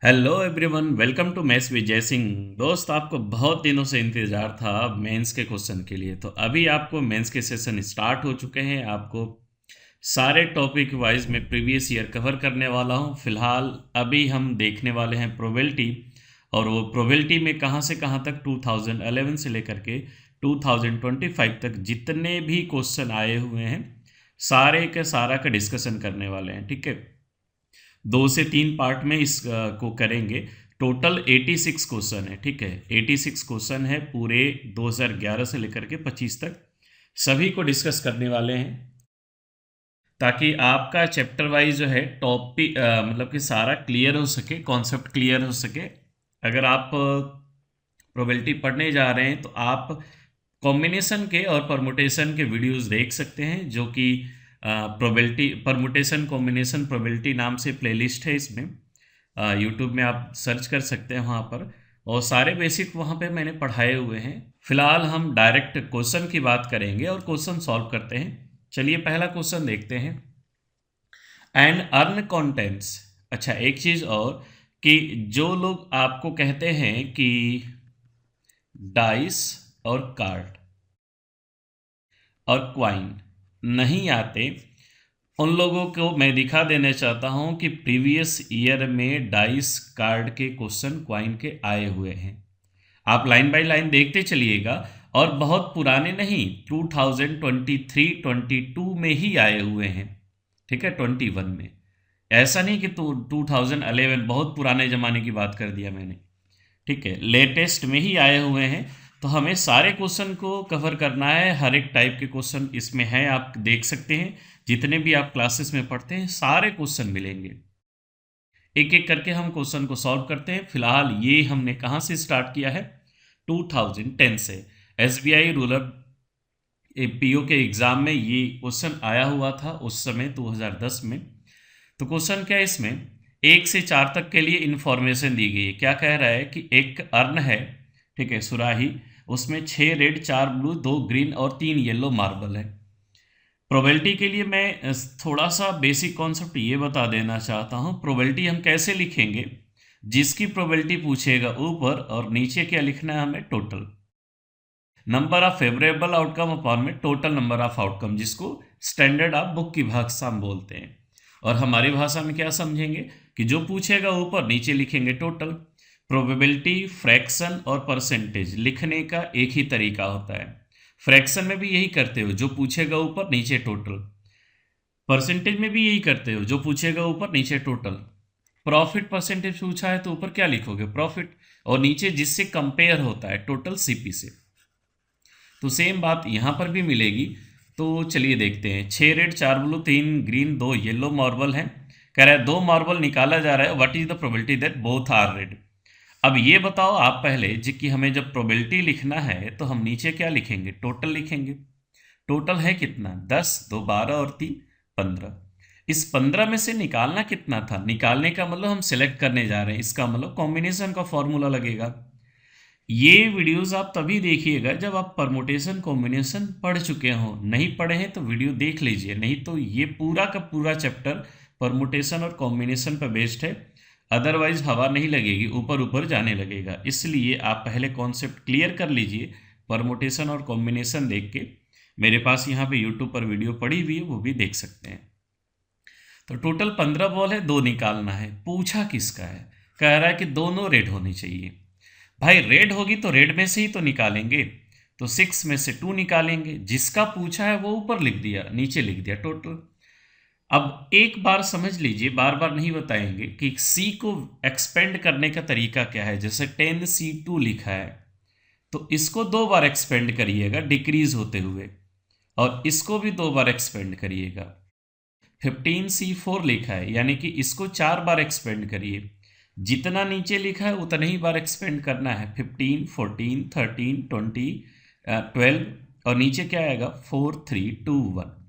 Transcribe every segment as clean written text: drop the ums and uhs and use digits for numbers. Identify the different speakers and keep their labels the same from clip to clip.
Speaker 1: Hello everyone, welcome to maths with Jay Singh. दोस्त, आपको बहुत दिनों से इंतज़ार था मेंस के क्वेश्चन के लिए। तो अभी आपको मेंस के सेशन स्टार्ट हो चुके हैं। आपको सारे टॉपिक वाइज में प्रीवियस ईयर कवर करने वाला हूं। फिलहाल अभी हम देखने वाले हैं प्रोबेबिलिटी, और वो प्रोबेबिलिटी में कहां से कहां तक 2011 से लेकर के 2025 तक जितने भी क्वेश्चन आए हुए हैं सारे के सारा का डिस्कशन करने वाले हैं। ठीक है, 2 से 3 पार्ट में इस को करेंगे। टोटल 86 क्वेश्चन है। ठीक है, 86 क्वेश्चन है पूरे 2011 से लेकर के 25 तक। सभी को डिस्कस करने वाले हैं ताकि आपका चैप्टर वाइज जो है टॉपिक मतलब कि सारा क्लियर हो सके, कॉन्सेप्ट क्लियर हो सके। अगर आप प्रोबेबिलिटी पढ़ने जा रहे हैं तो आप कॉम्बिनेशन के और परमुटेशन के वीडियोस देख सकते हैं, जो कि प्रोबेबिलिटी परमुटेशन कॉम्बिनेशन प्रोबेबिलिटी नाम से प्लेलिस्ट है। इसमें यूट्यूब में आप सर्च कर सकते हैं वहाँ पर, और सारे बेसिक वहाँ पे मैंने पढ़ाए हुए हैं। फिलहाल हम डायरेक्ट क्वेश्चन की बात करेंगे और क्वेश्चन सॉल्व करते हैं। चलिए पहला क्वेश्चन देखते हैं। And earn contents. अच्छा, एक चीज़ और कि जो लोग आपको कहते हैं कि डाइस और कार्ड और क्वाइन नहीं आते, उन लोगों को मैं दिखा देना चाहता हूं कि प्रीवियस ईयर में डाइस कार्ड के क्वेश्चन क्वाइन के आए हुए हैं। आप लाइन बाय लाइन देखते चलिएगा, और बहुत पुराने नहीं, 2023-22 में ही आए हुए हैं। ठीक है, 21 में। ऐसा नहीं कि 2011 बहुत पुराने ज़माने की बात कर दिया मैंने। ठीक है, लेटेस्ट में ही आए हुए हैं। तो हमें सारे क्वेश्चन को कवर करना है। हर एक टाइप के क्वेश्चन इसमें हैं, आप देख सकते हैं। जितने भी आप क्लासेस में पढ़ते हैं सारे क्वेश्चन मिलेंगे। एक एक करके हम क्वेश्चन को सॉल्व करते हैं। फिलहाल ये हमने कहाँ से स्टार्ट किया है? 2010 से। SBI रूरल पीओ के एग्ज़ाम में ये क्वेश्चन आया हुआ था उस समय 2010 में। तो क्वेश्चन क्या है इसमें? 1 से 4 तक के लिए इंफॉर्मेशन दी गई है। क्या कह रहा है कि एक अर्न है, ठीक है, सुराही, उसमें 6 रेड 4 ब्लू 2 ग्रीन और 3 येलो मार्बल है। प्रोबेबिलिटी के लिए मैं थोड़ा सा बेसिक कॉन्सेप्ट ये बता देना चाहता हूँ। प्रोबेबिलिटी हम कैसे लिखेंगे? जिसकी प्रोबेबिलिटी पूछेगा ऊपर, और नीचे क्या लिखना है हमें? Total number of favourable outcome upon में टोटल नंबर ऑफ आउटकम, जिसको स्टैंडर्ड ऑफ बुक की भाषा में बोलते हैं। और हमारी भाषा में क्या समझेंगे कि जो पूछेगा ऊपर, नीचे लिखेंगे टोटल। प्रोबेबिलिटी फ्रैक्शन और परसेंटेज लिखने का एक ही तरीका होता है। फ्रैक्शन में भी यही करते हो, जो पूछेगा ऊपर नीचे टोटल। परसेंटेज में भी यही करते हो, जो पूछेगा ऊपर नीचे टोटल। प्रॉफिट परसेंटेज पूछा है तो ऊपर क्या लिखोगे? प्रॉफिट, और नीचे जिससे कंपेयर होता है टोटल सीपी से। तो सेम बात यहाँ पर भी मिलेगी। तो चलिए देखते हैं। 6 red 4 blue 3 green 2 yellow marble है। कह रहा है 2 मार्बल निकाला जा रहा है। What is the probability that both are red? अब ये बताओ आप पहले जी कि हमें जब प्रोबेबिलिटी लिखना है तो हम नीचे क्या लिखेंगे? टोटल लिखेंगे। टोटल है कितना? 10, 2 12 और 3 15। इस 15 में से निकालना कितना था? निकालने का मतलब हम सिलेक्ट करने जा रहे हैं, इसका मतलब कॉम्बिनेशन का फॉर्मूला लगेगा। ये वीडियोस आप तभी देखिएगा जब आप परमुटेशन कॉम्बिनेशन पढ़ चुके हो। नहीं पढ़े हैं तो वीडियो देख लीजिए, नहीं तो ये पूरा का पूरा चैप्टर परमुटेशन और कॉम्बिनेशन पर बेस्ड है। अदरवाइज हवा नहीं लगेगी, ऊपर ऊपर जाने लगेगा। इसलिए आप पहले कॉन्सेप्ट क्लियर कर लीजिए परमुटेशन और कॉम्बिनेशन देख के। मेरे पास यहाँ पे यूट्यूब पर वीडियो पड़ी हुई है, वो भी देख सकते हैं। तो टोटल 15 बॉल है, 2 निकालना है। पूछा किसका है? कह रहा है कि दोनों रेड होनी चाहिए। भाई रेड होगी तो रेड में से ही तो निकालेंगे। तो 6 में से 2 निकालेंगे। जिसका पूछा है वो ऊपर लिख दिया, नीचे लिख दिया टोटल। अब एक बार समझ लीजिए, बार बार नहीं बताएंगे कि सी को एक्सपेंड करने का तरीका क्या है। जैसे 10C2 लिखा है तो इसको 2 बार एक्सपेंड करिएगा डिक्रीज होते हुए, और इसको भी 2 बार एक्सपेंड करिएगा। 15C4 लिखा है, यानी कि इसको 4 बार एक्सपेंड करिए। जितना नीचे लिखा है उतना ही बार एक्सपेंड करना है। 15 14 13 20 12, और नीचे क्या आएगा? 4 3 2 1।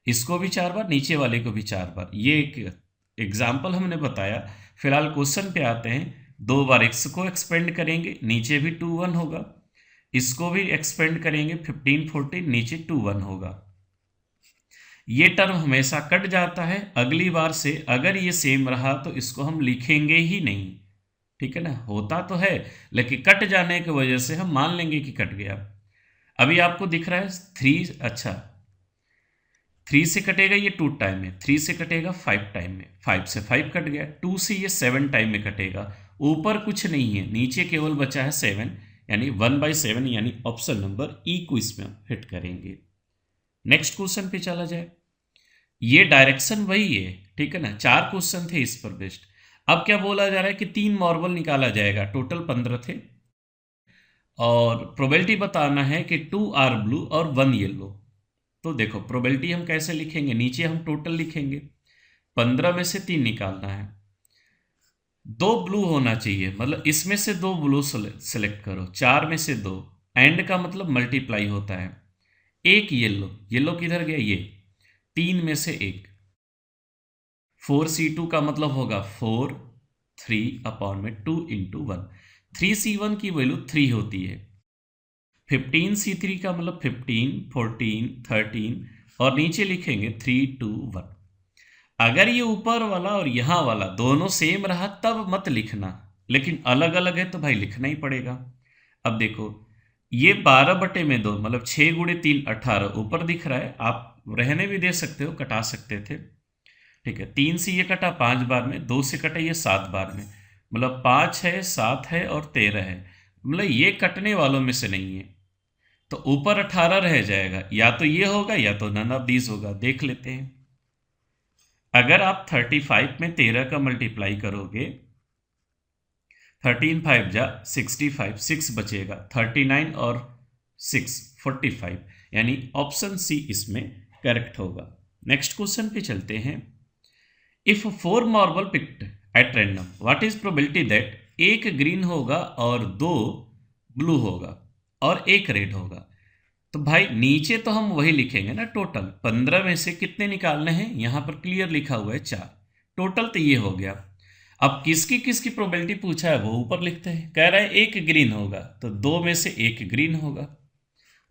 Speaker 1: इसको भी 4 बार, नीचे वाले को भी 4 बार। ये एक एग्जाम्पल हमने बताया। फिलहाल क्वेश्चन पे आते हैं। 2 बार इसको एक्सपेंड करेंगे, नीचे भी 2 1 होगा। इसको भी एक्सपेंड करेंगे 15 14, नीचे 2 1 होगा। ये टर्म हमेशा कट जाता है, अगली बार से अगर ये सेम रहा तो इसको हम लिखेंगे ही नहीं, ठीक है ना। होता तो है लेकिन कट जाने की वजह से हम मान लेंगे कि कट गया। अभी आपको दिख रहा है 3, अच्छा 3 से कटेगा ये 2 टाइम में, 3 से कटेगा 5 टाइम में, 5 से 5 कट गया, 2 से ये 7 टाइम में कटेगा। ऊपर कुछ नहीं है, नीचे केवल बचा है 7, यानी 1/7, यानी ऑप्शन नंबर ई को इसमें हम हिट करेंगे। नेक्स्ट क्वेश्चन पे चला जाए। ये डायरेक्शन वही है, ठीक है ना। 4 क्वेश्चन थे इस पर बेस्ड। अब क्या बोला जा रहा है कि 3 मार्बल निकाला जाएगा, टोटल 15 थे, और प्रोबेबिलिटी बताना है कि 2 आर ब्लू और 1 येलो। तो देखो प्रोबेबिलिटी हम कैसे लिखेंगे, नीचे हम टोटल लिखेंगे, 15 में से 3 निकालना है, 2 ब्लू होना चाहिए, मतलब इसमें से 2 ब्लू सेलेक्ट करो, 4 में से 2, एंड का मतलब मल्टीप्लाई होता है, 1 येलो, येलो किधर गया, ये 3 में से 1, 4C2 का मतलब होगा 4, 3 अपॉन में 2 इंटू 1, 3C1 की वैल्यू 3 होती है, 15C3 का मतलब 15, 14, 13 और नीचे लिखेंगे 3, 2, 1। अगर ये ऊपर वाला और यहाँ वाला दोनों सेम रहा तब मत लिखना, लेकिन अलग अलग है तो भाई लिखना ही पड़ेगा। अब देखो ये 12/2 मतलब 6 गुणे 3 18 ऊपर दिख रहा है, आप रहने भी दे सकते हो, कटा सकते थे, ठीक है। 3 से ये कटा 5 बार में, 2 से कटा ये 7 बार में, मतलब 5 है, 7 है और 13 है, मतलब ये कटने वालों में से नहीं है, तो ऊपर 18 रह जाएगा, या तो ये होगा या तो नन ऑफ दीज होगा। देख लेते हैं, अगर आप 35 में 13 का मल्टीप्लाई करोगे, 13 5 जा 65, 6 बचेगा, 39 और 6 45, यानी ऑप्शन सी इसमें करेक्ट होगा। नेक्स्ट क्वेश्चन पे चलते हैं। If 4 marble picked eight random, what is probability that एक ग्रीन होगा और 2 ब्लू होगा और एक रेड होगा। तो भाई नीचे तो हम वही लिखेंगे ना, टोटल 15 में से कितने निकालने हैं, यहां पर क्लियर लिखा हुआ है 4, टोटल तो ये हो गया। अब किसकी किसकी प्रोबेबिलिटी पूछा है वो ऊपर लिखते हैं। कह रहा है एक ग्रीन होगा तो 2 में से एक ग्रीन होगा,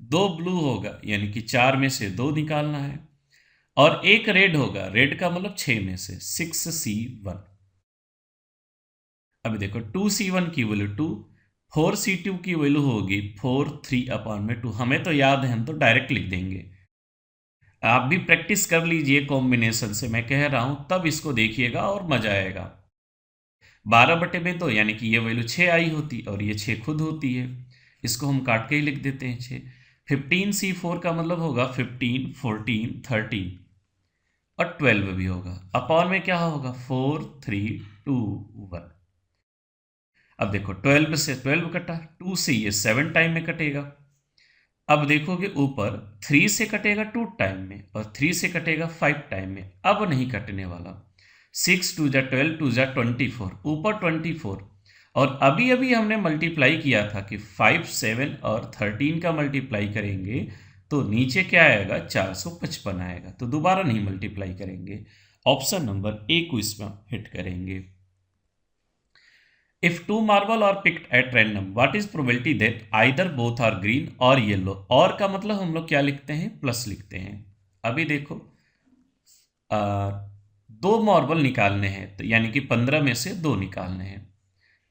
Speaker 1: 2 ब्लू होगा यानी कि 4 में से 2 निकालना है, और एक रेड होगा, रेड का मतलब 6 में से 6C1। अभी देखो 2C1 की वैल्यू 2, 4C2 की वैल्यू होगी 4, 3 अपॉन में 2, हमें तो याद है, हम तो डायरेक्ट लिख देंगे। आप भी प्रैक्टिस कर लीजिए कॉम्बिनेशन से, मैं कह रहा हूं तब इसको देखिएगा और मजा आएगा। 12/2 यानी कि ये वैल्यू 6 आई होती और ये 6 खुद होती है, इसको हम काट के ही लिख देते हैं 6। 15C4 का मतलब होगा 15, 14, 13 और 12 भी होगा, अपॉन में क्या होगा 4, 3, 2, 1। अब देखो 12 से 12 कटा, 2 से ये 7 टाइम में कटेगा। अब देखोगे ऊपर 3 से कटेगा 2 टाइम में और 3 से कटेगा 5 टाइम में, अब नहीं कटने वाला। 6 2 जा 12, 2 जा 24, ऊपर 24, और अभी अभी हमने मल्टीप्लाई किया था कि 5, 7 और 13 का मल्टीप्लाई करेंगे तो नीचे क्या आएगा 455 आएगा, तो दोबारा नहीं मल्टीप्लाई करेंगे, ऑप्शन नंबर ए को इसमें हिट करेंगे। If 2 marble are picked at random, what is probability that either both are green or yellow? और का मतलब हम लोग क्या लिखते हैं, प्लस लिखते हैं। अभी देखो 2 मार्बल निकालने हैं, तो यानी कि 15 में से 2 निकालने हैं,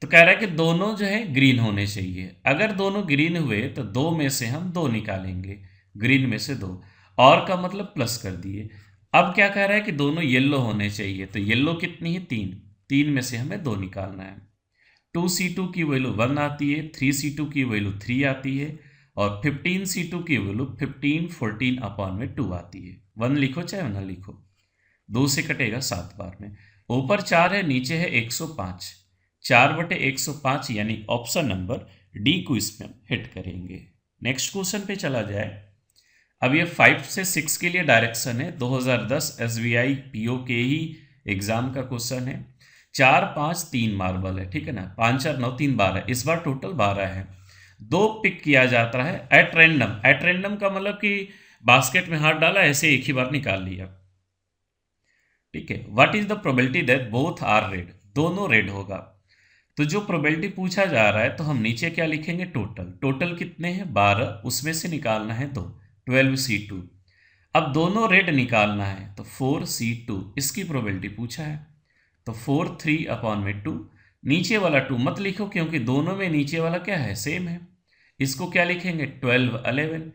Speaker 1: तो कह रहा है कि दोनों जो है ग्रीन होने चाहिए। अगर दोनों ग्रीन हुए तो 2 में से हम 2 निकालेंगे, ग्रीन में से 2, और का मतलब प्लस कर दिए। अब क्या कह रहा है कि दोनों येलो होने चाहिए, तो येलो कितनी है 3, 3 में से हमें 2 निकालना है। 2C2 की वैल्यू 1 आती है, 3C2 की वैल्यू 3 आती है, और 15C2 की वैल्यू 15, 14 अपॉन में 2 आती है। 1 लिखो चाहे ना लिखो, 2 से कटेगा 7 बार में, ऊपर 4 है नीचे है 105, 4/105 यानी ऑप्शन नंबर डी को इसमें हिट करेंगे। नेक्स्ट क्वेश्चन पे चला जाए। अब ये 5 से 6 के लिए डायरेक्शन है, 2010 SBI PO के ही एग्जाम का क्वेश्चन है। 4 5 3 मार्बल है, ठीक है ना, 5 4 9 3 12, इस बार टोटल 12 है। 2 पिक किया जाता है एट रैंडम, एट रैंडम का मतलब कि बास्केट में हाथ डाला ऐसे एक ही बार निकाल लिया, ठीक है। What is the probability that both are red, दोनों रेड होगा। तो जो प्रोबेबिलिटी पूछा जा रहा है तो हम नीचे क्या लिखेंगे, टोटल, टोटल कितने हैं 12, उसमें से निकालना है 2, 12C2। अब दोनों रेड निकालना है तो 4C2 इसकी प्रोबेबिलिटी पूछा है, तो 4 3/2, नीचे वाला 2 मत लिखो क्योंकि दोनों में नीचे वाला क्या है, सेम है। इसको क्या लिखेंगे, 12 11,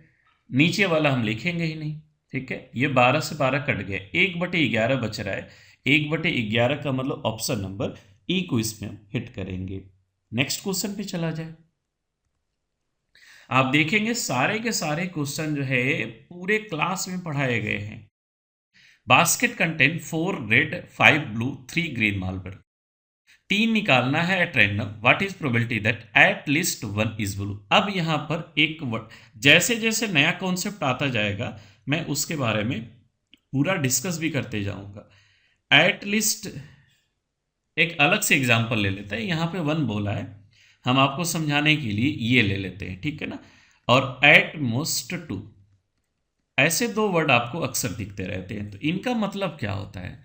Speaker 1: नीचे वाला हम लिखेंगे ही नहीं। ठीक है, ये 12 से 12 कट गया, 1/11 बच रहा है। 1/11 का मतलब ऑप्शन नंबर ई को इसमें हम हिट करेंगे। नेक्स्ट क्वेश्चन पे चला जाए। आप देखेंगे सारे के सारे क्वेश्चन जो है पूरे क्लास में पढ़ाए गए हैं। Basket contain 4 red 5 blue 3 green marble. 3 निकालना है eight random, what is probability that at least 1 is blue. अब यहाँ पर एक जैसे जैसे नया कॉन्सेप्ट आता जाएगा मैं उसके बारे में पूरा डिस्कस भी करते जाऊंगा। एट लीस्ट एक अलग से एग्जांपल ले लेते हैं, यहाँ पे 1 बोला है, हम आपको समझाने के लिए ये ले लेते हैं, ठीक है ना। और एट मोस्ट 2, ऐसे 2 वर्ड आपको अक्सर दिखते रहते हैं, तो इनका मतलब क्या होता है।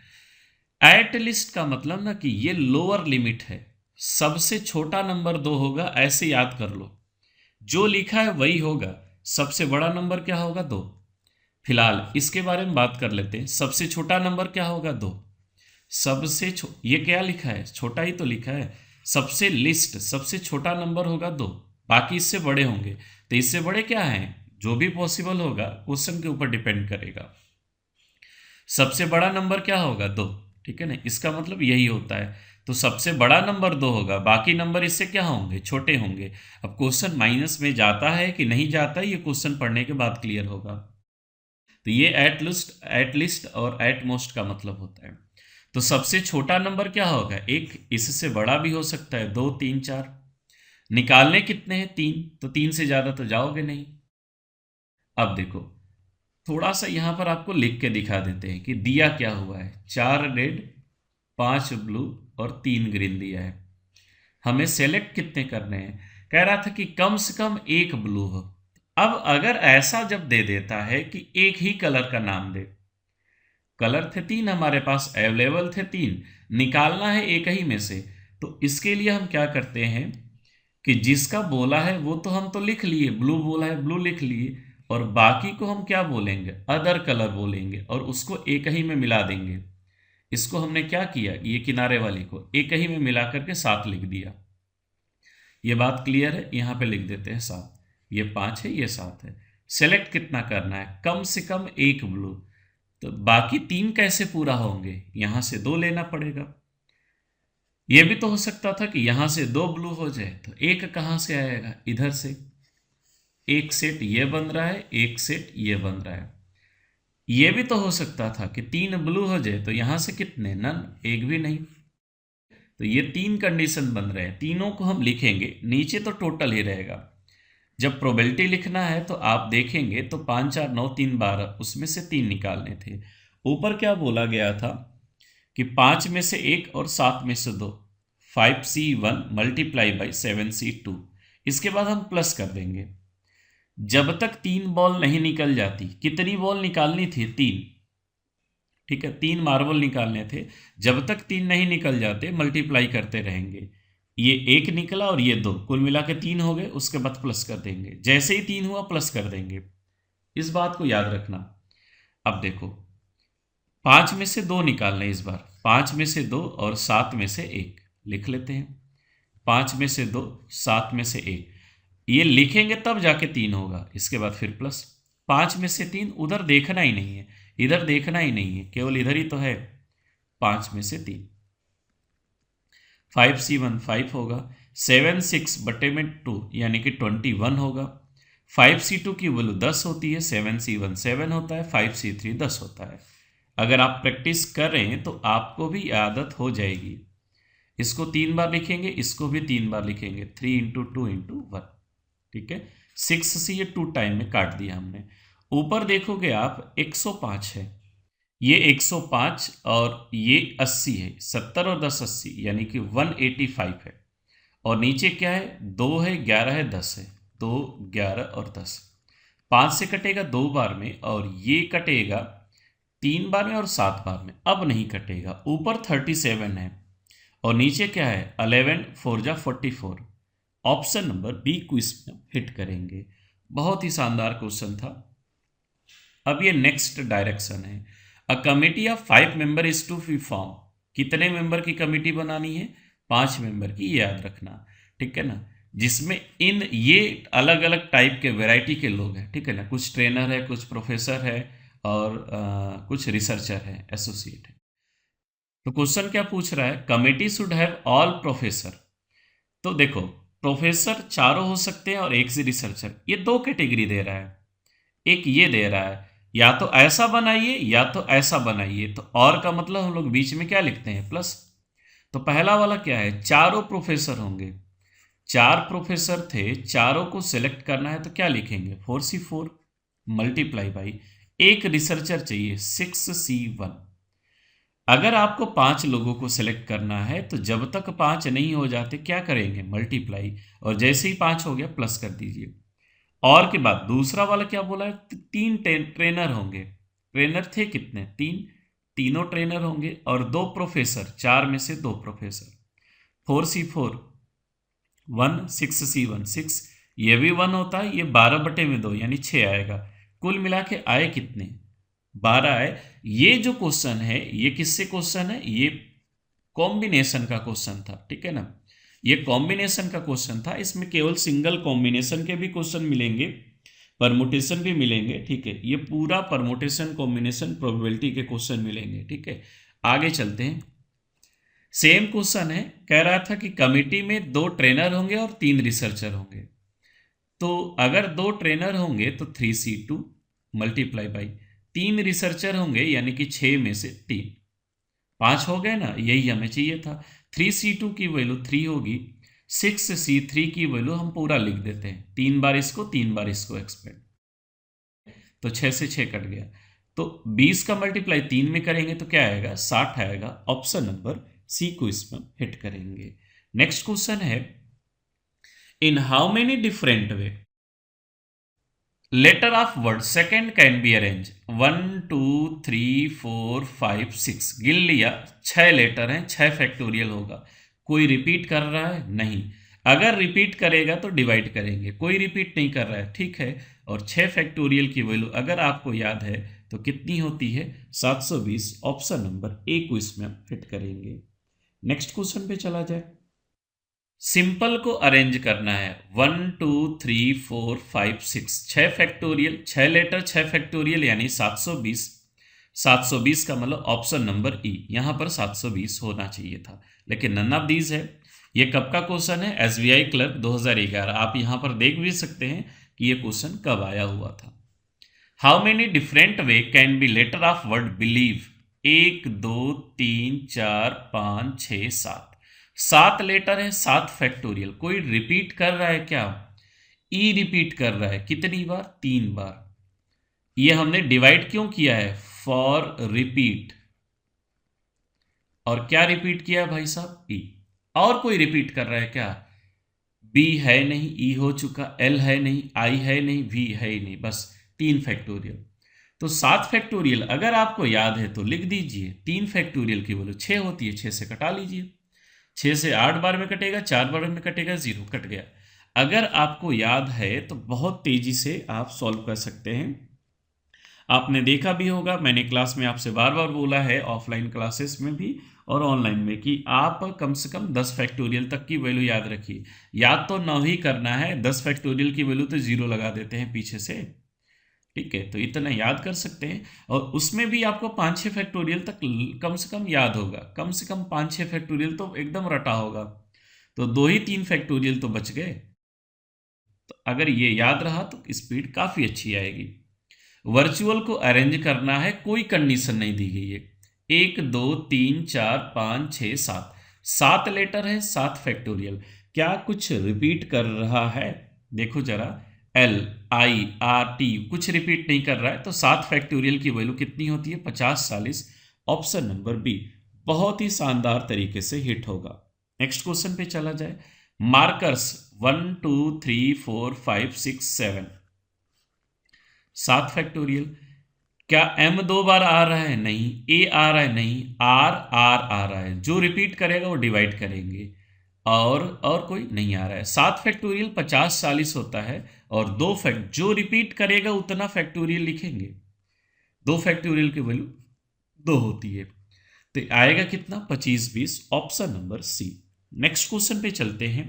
Speaker 1: एट लिस्ट का मतलब ना कि ये लोअर लिमिट है, सबसे छोटा नंबर 2 होगा, ऐसे याद कर लो, जो लिखा है वही होगा। सबसे बड़ा नंबर क्या होगा, 2। फिलहाल इसके बारे में बात कर लेते हैं, सबसे छोटा नंबर क्या होगा, 2। ये क्या लिखा है, छोटा ही तो लिखा है। सबसे लिस्ट सबसे छोटा नंबर होगा 2, बाकी इससे बड़े होंगे, तो इससे बड़े क्या हैं, जो भी पॉसिबल होगा क्वेश्चन के ऊपर डिपेंड करेगा। सबसे बड़ा नंबर क्या होगा, 2, ठीक है ना, इसका मतलब यही होता है। तो सबसे बड़ा नंबर 2 होगा, बाकी नंबर इससे क्या होंगे, छोटे होंगे। अब क्वेश्चन माइनस में जाता है कि नहीं जाता है, ये क्वेश्चन पढ़ने के बाद क्लियर होगा। तो ये एट लिस्ट और एट मोस्ट का मतलब होता है। तो सबसे छोटा नंबर क्या होगा, 1, इससे बड़ा भी हो सकता है 2 3 4। निकालने कितने हैं, 3, तो 3 से ज्यादा तो जाओगे नहीं। अब देखो थोड़ा सा यहां पर आपको लिख के दिखा देते हैं कि दिया क्या हुआ है। 4 रेड 5 ब्लू और 3 ग्रीन दिया है। हमें सेलेक्ट कितने करने हैं, कह रहा था कि कम से कम 1 ब्लू हो। अब अगर ऐसा जब दे देता है कि एक ही कलर का नाम दे, कलर थे 3 हमारे पास, अवेलेबल थे 3, निकालना है एक ही में से, तो इसके लिए हम क्या करते हैं कि जिसका बोला है वो तो हम तो लिख लिए, ब्लू बोला है ब्लू लिख लिए, और बाकी को हम क्या बोलेंगे, अदर कलर बोलेंगे, और उसको एक ही में मिला देंगे। इसको हमने क्या किया, ये किनारे वाले को एक ही में मिला करके 7 लिख दिया। ये बात क्लियर है, यहां पे लिख देते हैं 7, ये 5 है ये 7 है। सेलेक्ट कितना करना है, कम से कम 1 ब्लू, तो बाकी 3 कैसे पूरा होंगे, यहां से 2 लेना पड़ेगा। ये भी तो हो सकता था कि यहां से 2 ब्लू हो जाए, तो 1 कहां से आएगा, इधर से। एक सेट ये बन रहा है, एक सेट ये बन रहा है। ये भी तो हो सकता था कि 3 ब्लू हो जाए, तो यहां से कितने, नन, एक भी नहीं। तो ये 3 कंडीशन बन रहे हैं, तीनों को हम लिखेंगे, नीचे तो टोटल ही रहेगा। जब प्रोबेबिलिटी लिखना है तो आप देखेंगे तो 5 4 9 3 12, उसमें से 3 निकालने थे। ऊपर क्या बोला गया था कि 5 में से 1 और 7 में से 2, 5C1 मल्टीप्लाई बाई 7C2। इसके बाद हम प्लस कर देंगे। जब तक 3 बॉल नहीं निकल जाती, कितनी बॉल निकालनी थी, 3, ठीक है, 3 मार्बल निकालने थे। जब तक 3 नहीं निकल जाते मल्टीप्लाई करते रहेंगे। ये 1 निकला और ये 2, कुल मिला के 3 हो गए, उसके बाद प्लस कर देंगे, जैसे ही 3 हुआ प्लस कर देंगे। इस बात को याद रखना। अब देखो 5 में से 2 निकालने, इस बार 5 में से 2 और 7 में से 1 लिख लेते हैं। 5 में से 2 7 में से 1, ये लिखेंगे तब जाके 3 होगा, इसके बाद फिर प्लस। 5 में से 3, उधर देखना ही नहीं है, इधर देखना ही नहीं है, केवल इधर ही तो है। 5 में से 3, 5C1 5 होगा, 7 6 बटे में 2 यानी कि 21 होगा। 5C2 की वैल्यू 10 होती है, 7C1 7 होता है, 5C3 10 होता है। अगर आप प्रैक्टिस करें तो आपको भी आदत हो जाएगी। इसको 3 बार लिखेंगे, इसको भी 3 बार लिखेंगे, 3 × 2 × 1, ठीक है। 6 से ये 2 टाइम में काट दिया हमने। ऊपर देखोगे आप 105 है, ये 105 और ये 80 है, 70 और 10 80 यानी कि 185 है। और नीचे क्या है, 2 है 11 है 10 है, 2 11 और 10, 5 से कटेगा 2 बार में, और ये कटेगा 3 बार में और 7 बार में, अब नहीं कटेगा। ऊपर 37 है और नीचे क्या है, 11 4 जा 44। ऑप्शन नंबर बी को इसमें हिट करेंगे। बहुत ही शानदार क्वेश्चन था। अब ये नेक्स्ट डायरेक्शन है। A committee of 5 member is to be form. कितने मेंबर की कमिटी बनानी है? 5 मेंबर की, ये याद रखना, ठीक है ना। जिसमें ये अलग अलग टाइप के वैरायटी के लोग हैं, ठीक है ना। कुछ ट्रेनर है, कुछ प्रोफेसर है, और कुछ रिसर्चर है, एसोसिएट है। तो क्वेश्चन क्या पूछ रहा है? Committee should have all professor. तो देखो, प्रोफेसर चारों हो सकते हैं और एक से रिसर्चर, ये दो कैटेगरी दे रहा है। एक ये दे रहा है, या तो ऐसा बनाइए या तो ऐसा बनाइए। तो और का मतलब हम लोग बीच में क्या लिखते हैं? प्लस। तो पहला वाला क्या है? चारों प्रोफेसर होंगे। 4 प्रोफेसर थे, चारों को सिलेक्ट करना है तो क्या लिखेंगे? 4C4 मल्टीप्लाई बाई एक रिसर्चर चाहिए, 6C1। अगर आपको 5 लोगों को सिलेक्ट करना है तो जब तक 5 नहीं हो जाते क्या करेंगे? मल्टीप्लाई, और जैसे ही 5 हो गया प्लस कर दीजिए। और के बाद दूसरा वाला क्या बोला है? 3 ट्रेनर होंगे। ट्रेनर थे कितने? 3। तीनों ट्रेनर होंगे और 2 प्रोफेसर, 4 में से 2 प्रोफेसर। 4C4 1, 6C1 6, ये भी 1 होता है, ये 12/2 यानी 6 आएगा। कुल मिला के आए कितने? 12 आए। ये जो क्वेश्चन है ये किससे क्वेश्चन है? ये कॉम्बिनेशन का क्वेश्चन था, ठीक है ना। ये कॉम्बिनेशन का क्वेश्चन था, इसमें केवल सिंगल कॉम्बिनेशन के भी क्वेश्चन मिलेंगे, परमुटेशन भी मिलेंगे, ठीक है। ये पूरा परमुटेशन कॉम्बिनेशन प्रोबेबिलिटी के क्वेश्चन मिलेंगे, ठीक है। आगे चलते हैं। सेम क्वेश्चन है, कह रहा था कि कमिटी में 2 ट्रेनर होंगे और 3 रिसर्चर होंगे। तो अगर 2 ट्रेनर होंगे तो 3C2 मल्टीप्लाई बाई 3 रिसर्चर होंगे यानी कि 6 में से 3, 5 हो गए ना, यही हमें चाहिए था। 3C2 की वैल्यू 3 होगी, 6C3 की वैल्यू हम पूरा लिख देते हैं, 3 बार इसको 3 बार इसको एक्सपेंड, तो 6 से 6 कट गया। तो 20 का मल्टीप्लाई 3 में करेंगे तो क्या आएगा? 60 आएगा। ऑप्शन नंबर सी को इसमें हिट करेंगे। नेक्स्ट क्वेश्चन है, in how many different way letter of word second can be arrange? 1 2 3 4 5 6, गिन लिया, 6 लेटर हैं, 6 फैक्टोरियल होगा। कोई रिपीट कर रहा है? नहीं। अगर रिपीट करेगा तो डिवाइड करेंगे, कोई रिपीट नहीं कर रहा है, ठीक है। और 6 फैक्टोरियल की वैल्यू अगर आपको याद है तो कितनी होती है? 720। ऑप्शन नंबर ए को इसमें हम फिट करेंगे। नेक्स्ट क्वेश्चन पे चला जाए। सिंपल को अरेंज करना है, 1 2 3 4 5 6, 6 फैक्टोरियल, 6 लेटर 6 फैक्टोरियल यानी 720। 720 का मतलब ऑप्शन नंबर ई, यहां पर 720 होना चाहिए था, लेकिन नन ऑफ दीज है। ये कब का क्वेश्चन है? SBI clerk 2011। आप यहां पर देख भी सकते हैं कि ये क्वेश्चन कब आया हुआ था। How many different way can be letter of word believe? 1 2 3 4 5 6 7, 7 letter है, 7 फैक्टोरियल। कोई रिपीट कर रहा है क्या? ई रिपीट कर रहा है, कितनी बार? 3 बार। ये हमने डिवाइड क्यों किया है? For repeat. और क्या रिपीट किया भाई साहब? ई। और कोई रिपीट कर रहा है क्या? बी है नहीं, ई हो चुका, एल है नहीं, आई है नहीं, वी है ही नहीं, बस 3 फैक्टोरियल। तो 7 फैक्टोरियल अगर आपको याद है तो लिख दीजिए। 3 फैक्टोरियल की वैल्यू 6 होती है, 6 से कटा लीजिए। 6 से 8 बार में कटेगा, 4 बार में कटेगा, 0 कट गया। अगर आपको याद है तो बहुत तेजी से आप सॉल्व कर सकते हैं। आपने देखा भी होगा, मैंने क्लास में आपसे बार बार बोला है, ऑफलाइन क्लासेस में भी और ऑनलाइन में, कि आप कम से कम 10 फैक्टोरियल तक की वैल्यू याद रखिए। याद तो 9 ही करना है, 10 फैक्टोरियल की वैल्यू तो 0 लगा देते हैं पीछे से, ठीक है। तो इतना याद कर सकते हैं, और उसमें भी आपको 5-6 फैक्टोरियल तक कम से कम याद होगा। कम से कम 5-6 फैक्टोरियल तो एकदम रटा होगा, तो 2 ही 3 फैक्टोरियल तो बच गए। तो अगर ये याद रहा तो स्पीड काफ़ी अच्छी आएगी। वर्चुअल को अरेंज करना है, कोई कंडीशन नहीं दी गई है। 1 2 3 4 5 6 7, 7 लेटर है, 7 फैक्टोरियल। क्या कुछ रिपीट कर रहा है? देखो जरा, एल आई आर टी कुछ रिपीट नहीं कर रहा है, तो 7 फैक्टोरियल की वैल्यू कितनी होती है? 50-40। ऑप्शन नंबर बी बहुत ही शानदार तरीके से हिट होगा। नेक्स्ट क्वेश्चन पे चला जाए। Markers 1 2 3 4 5 6 7, 7 factorial. क्या m 2 बार आ रहा है? नहीं। a आ रहा है? नहीं। r आ रहा है, जो रिपीट करेगा वो डिवाइड करेंगे, और कोई नहीं आ रहा है। 7 फैक्टोरियल 50-40 होता है, और 2 फैक्ट जो रिपीट करेगा उतना फैक्टोरियल लिखेंगे। 2 फैक्टोरियल की वैल्यू 2 होती है। तो आएगा कितना, 25 20, option number C. Next question पे चलते हैं।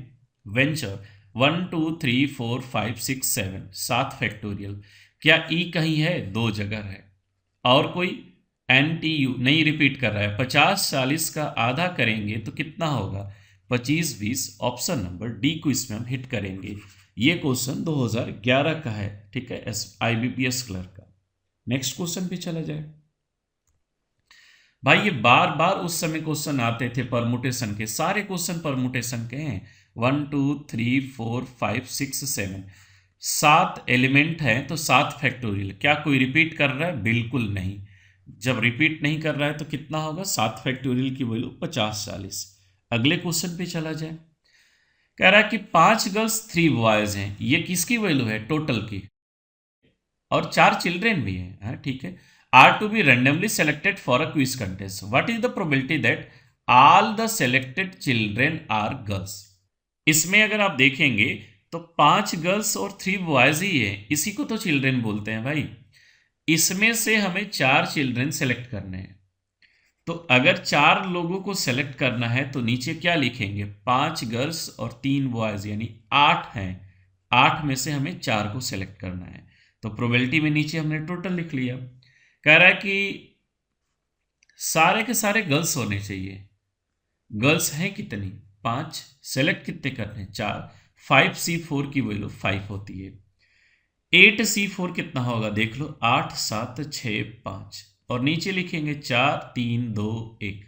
Speaker 1: Venture 1 2 3 4 5 6 7, 7 factorial. क्या ई कहीं है, 2 जगह है। और कोई NTU नहीं रिपीट कर रहा है। 50 40 का आधा करेंगे तो कितना होगा, 25 20, ऑप्शन नंबर डी को इसमें हम हिट करेंगे। ये क्वेश्चन 2011 का है, ठीक है, IBPS क्लर्क का। नेक्स्ट क्वेश्चन पे चला जाए। भाई ये बार बार उस समय क्वेश्चन आते थे परमुटेशन के, सारे क्वेश्चन परमुटेशन के हैं। 1 2 3 4 5 6 7, 7 एलिमेंट हैं तो 7 फैक्टोरियल। क्या कोई रिपीट कर रहा है, बिल्कुल नहीं। जब रिपीट नहीं कर रहा है तो कितना होगा, 7 फैक्टोरियल की वैल्यू 50 40। अगले क्वेश्चन पे चला जाए। कह रहा है कि 5 गर्ल्स 3 बॉयज हैं। ये किसकी वैल्यू है, टोटल की, और 4 चिल्ड्रेन भी हैं, ठीक है। Are to be randomly selected for a quiz contest. What is the probability that all the selected children are girls. इसमें अगर आप देखेंगे तो 5 गर्ल्स और 3 बॉयज ही है, इसी को तो चिल्ड्रेन बोलते हैं भाई। इसमें से हमें 4 चिल्ड्रेन सेलेक्ट करने हैं। तो अगर 4 लोगों को सेलेक्ट करना है तो नीचे क्या लिखेंगे, 5 गर्ल्स और 3 बॉयज, यानी 8 हैं। 8 में से हमें 4 को सेलेक्ट करना है। तो प्रोबेबिलिटी में नीचे हमने टोटल लिख लिया। कह रहा है कि सारे के सारे गर्ल्स होने चाहिए। गर्ल्स हैं कितनी, 5, सेलेक्ट कितने करने हैं, 4। 5C4 की वैल्यू 5 होती है। 8C4 कितना होगा देख लो, 8 7 6 5, और नीचे लिखेंगे 4 3 2 1।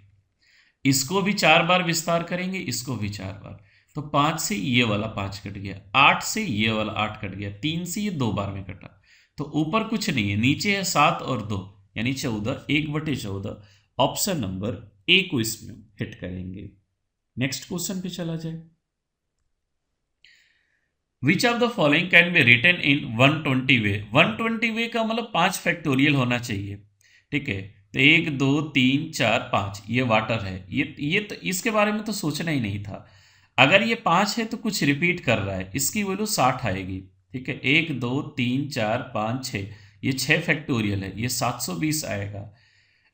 Speaker 1: इसको भी 4 बार विस्तार करेंगे, इसको भी 4 बार। तो 5 से ये वाला 5 कट गया, 8 से ये वाला 8 कट गया, 3 से ये 2 बार में कटा। तो ऊपर कुछ नहीं है, नीचे है 7 और 2, यानी 14, 1/14। ऑप्शन नंबर ए को इसमें हिट करेंगे। नेक्स्ट क्वेश्चन पे चला जाए। Which of the following can be written in 120 way. 120 way का मतलब 5 फैक्टोरियल होना चाहिए, ठीक है। तो 1 2 3 4 5, ये वाटर है। ये तो इसके बारे में तो सोचना ही नहीं था। अगर ये 5 है तो कुछ रिपीट कर रहा है, इसकी वैल्यू 60 आएगी, ठीक है। 1 2 3 4 5 6, ये 6 फैक्टोरियल है, ये 720 आएगा।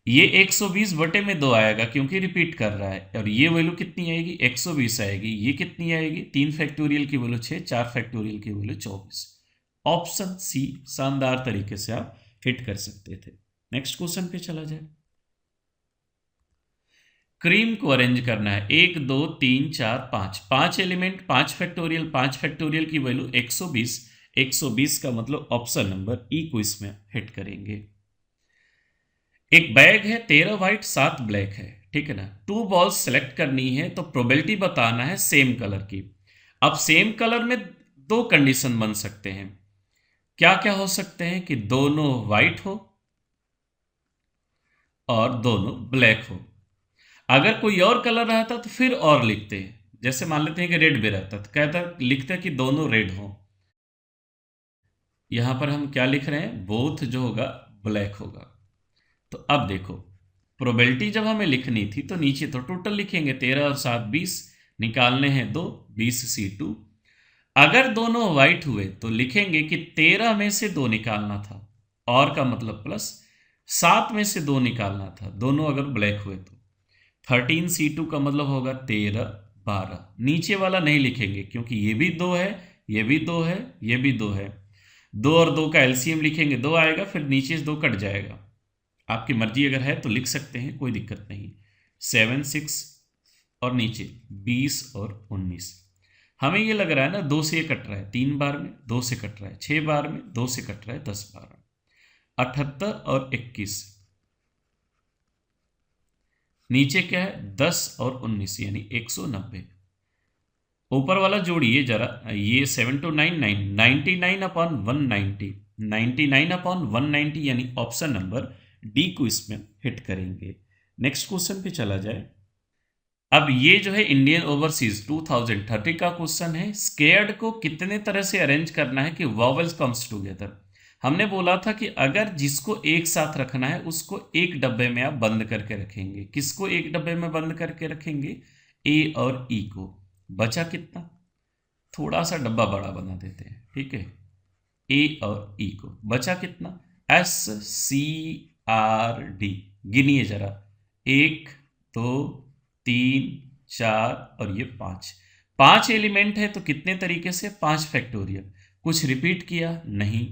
Speaker 1: ये 120/2 आएगा क्योंकि रिपीट कर रहा है। और ये वैल्यू कितनी आएगी, 120 आएगी। ये कितनी आएगी, 3 फैक्टोरियल की वैल्यू 6, 4 फैक्टोरियल की वैल्यू 24। ऑप्शन सी शानदार तरीके से आप हिट कर सकते थे। नेक्स्ट क्वेश्चन पे चला जाए। क्रीम को अरेंज करना है, 1 2 3 4 5, 5 एलिमेंट, 5 फैक्टोरियल, 5 फैक्टोरियल की वैल्यू 120। 120 का मतलब ऑप्शन नंबर ई को इसमें हिट करेंगे। एक बैग है, 13 व्हाइट 7 ब्लैक है, ठीक है ना। 2 बॉल्स सेलेक्ट करनी है तो प्रोबेबिलिटी बताना है सेम कलर की। अब सेम कलर में 2 कंडीशन बन सकते हैं। क्या क्या हो सकते हैं कि दोनों व्हाइट हो और दोनों ब्लैक हो। अगर कोई और कलर रहता तो फिर और लिखते हैं, जैसे मान लेते हैं कि रेड भी रहता तो कहता लिखते कि दोनों रेड हो। यहां पर हम क्या लिख रहे हैं, बोथ जो होगा ब्लैक होगा। तो अब देखो, प्रोबेबिलिटी जब हमें लिखनी थी तो नीचे तो टोटल लिखेंगे, 13 और 7 20, निकालने हैं 2, 20C2। अगर दोनों व्हाइट हुए तो लिखेंगे कि 13 में से 2 निकालना था, और का मतलब प्लस, 7 में से 2 निकालना था, दोनों अगर ब्लैक हुए तो 13C2 का मतलब होगा 13 12। नीचे वाला नहीं लिखेंगे क्योंकि ये भी 2 है, ये भी 2 है, ये भी 2 है। 2 और 2 का एलसीएम लिखेंगे, 2 आएगा, फिर नीचे से 2 कट जाएगा। आपकी मर्जी अगर है तो लिख सकते हैं, कोई दिक्कत नहीं। 7 6 और नीचे 20 और 19। हमें ये लग रहा है ना 2 से ये कट रहा है, 3 बार में 2 से कट रहा है, 6 बार में 2 से कट रहा है, 10 बार में। 78 और 21, नीचे क्या है 10 और 19, यानी 190। ऊपर वाला जोड़िए जरा, ये 7 to 9 9, 99/190, 99/190, यानी ऑप्शन नंबर डी को इसमें हिट करेंगे। नेक्स्ट क्वेश्चन पे चला जाए। अब ये जो है इंडियन ओवरसीज 2030 का क्वेश्चन है। स्केयर्ड को कितने तरह से अरेंज करना है कि वॉवल्स कम्स टुगेदर। हमने बोला था कि अगर जिसको एक साथ रखना है उसको एक डब्बे में आप बंद करके रखेंगे। किसको एक डब्बे में बंद करके रखेंगे, ए और ई को। बचा कितना, थोड़ा सा डब्बा बड़ा बना देते हैं, ठीक है। ए और ई को बचा कितना, SCRD, गिनिए जरा, 1 2 3 4 और ये 5 एलिमेंट है, तो कितने तरीके से? 5 फैक्टोरियल। कुछ रिपीट किया? नहीं।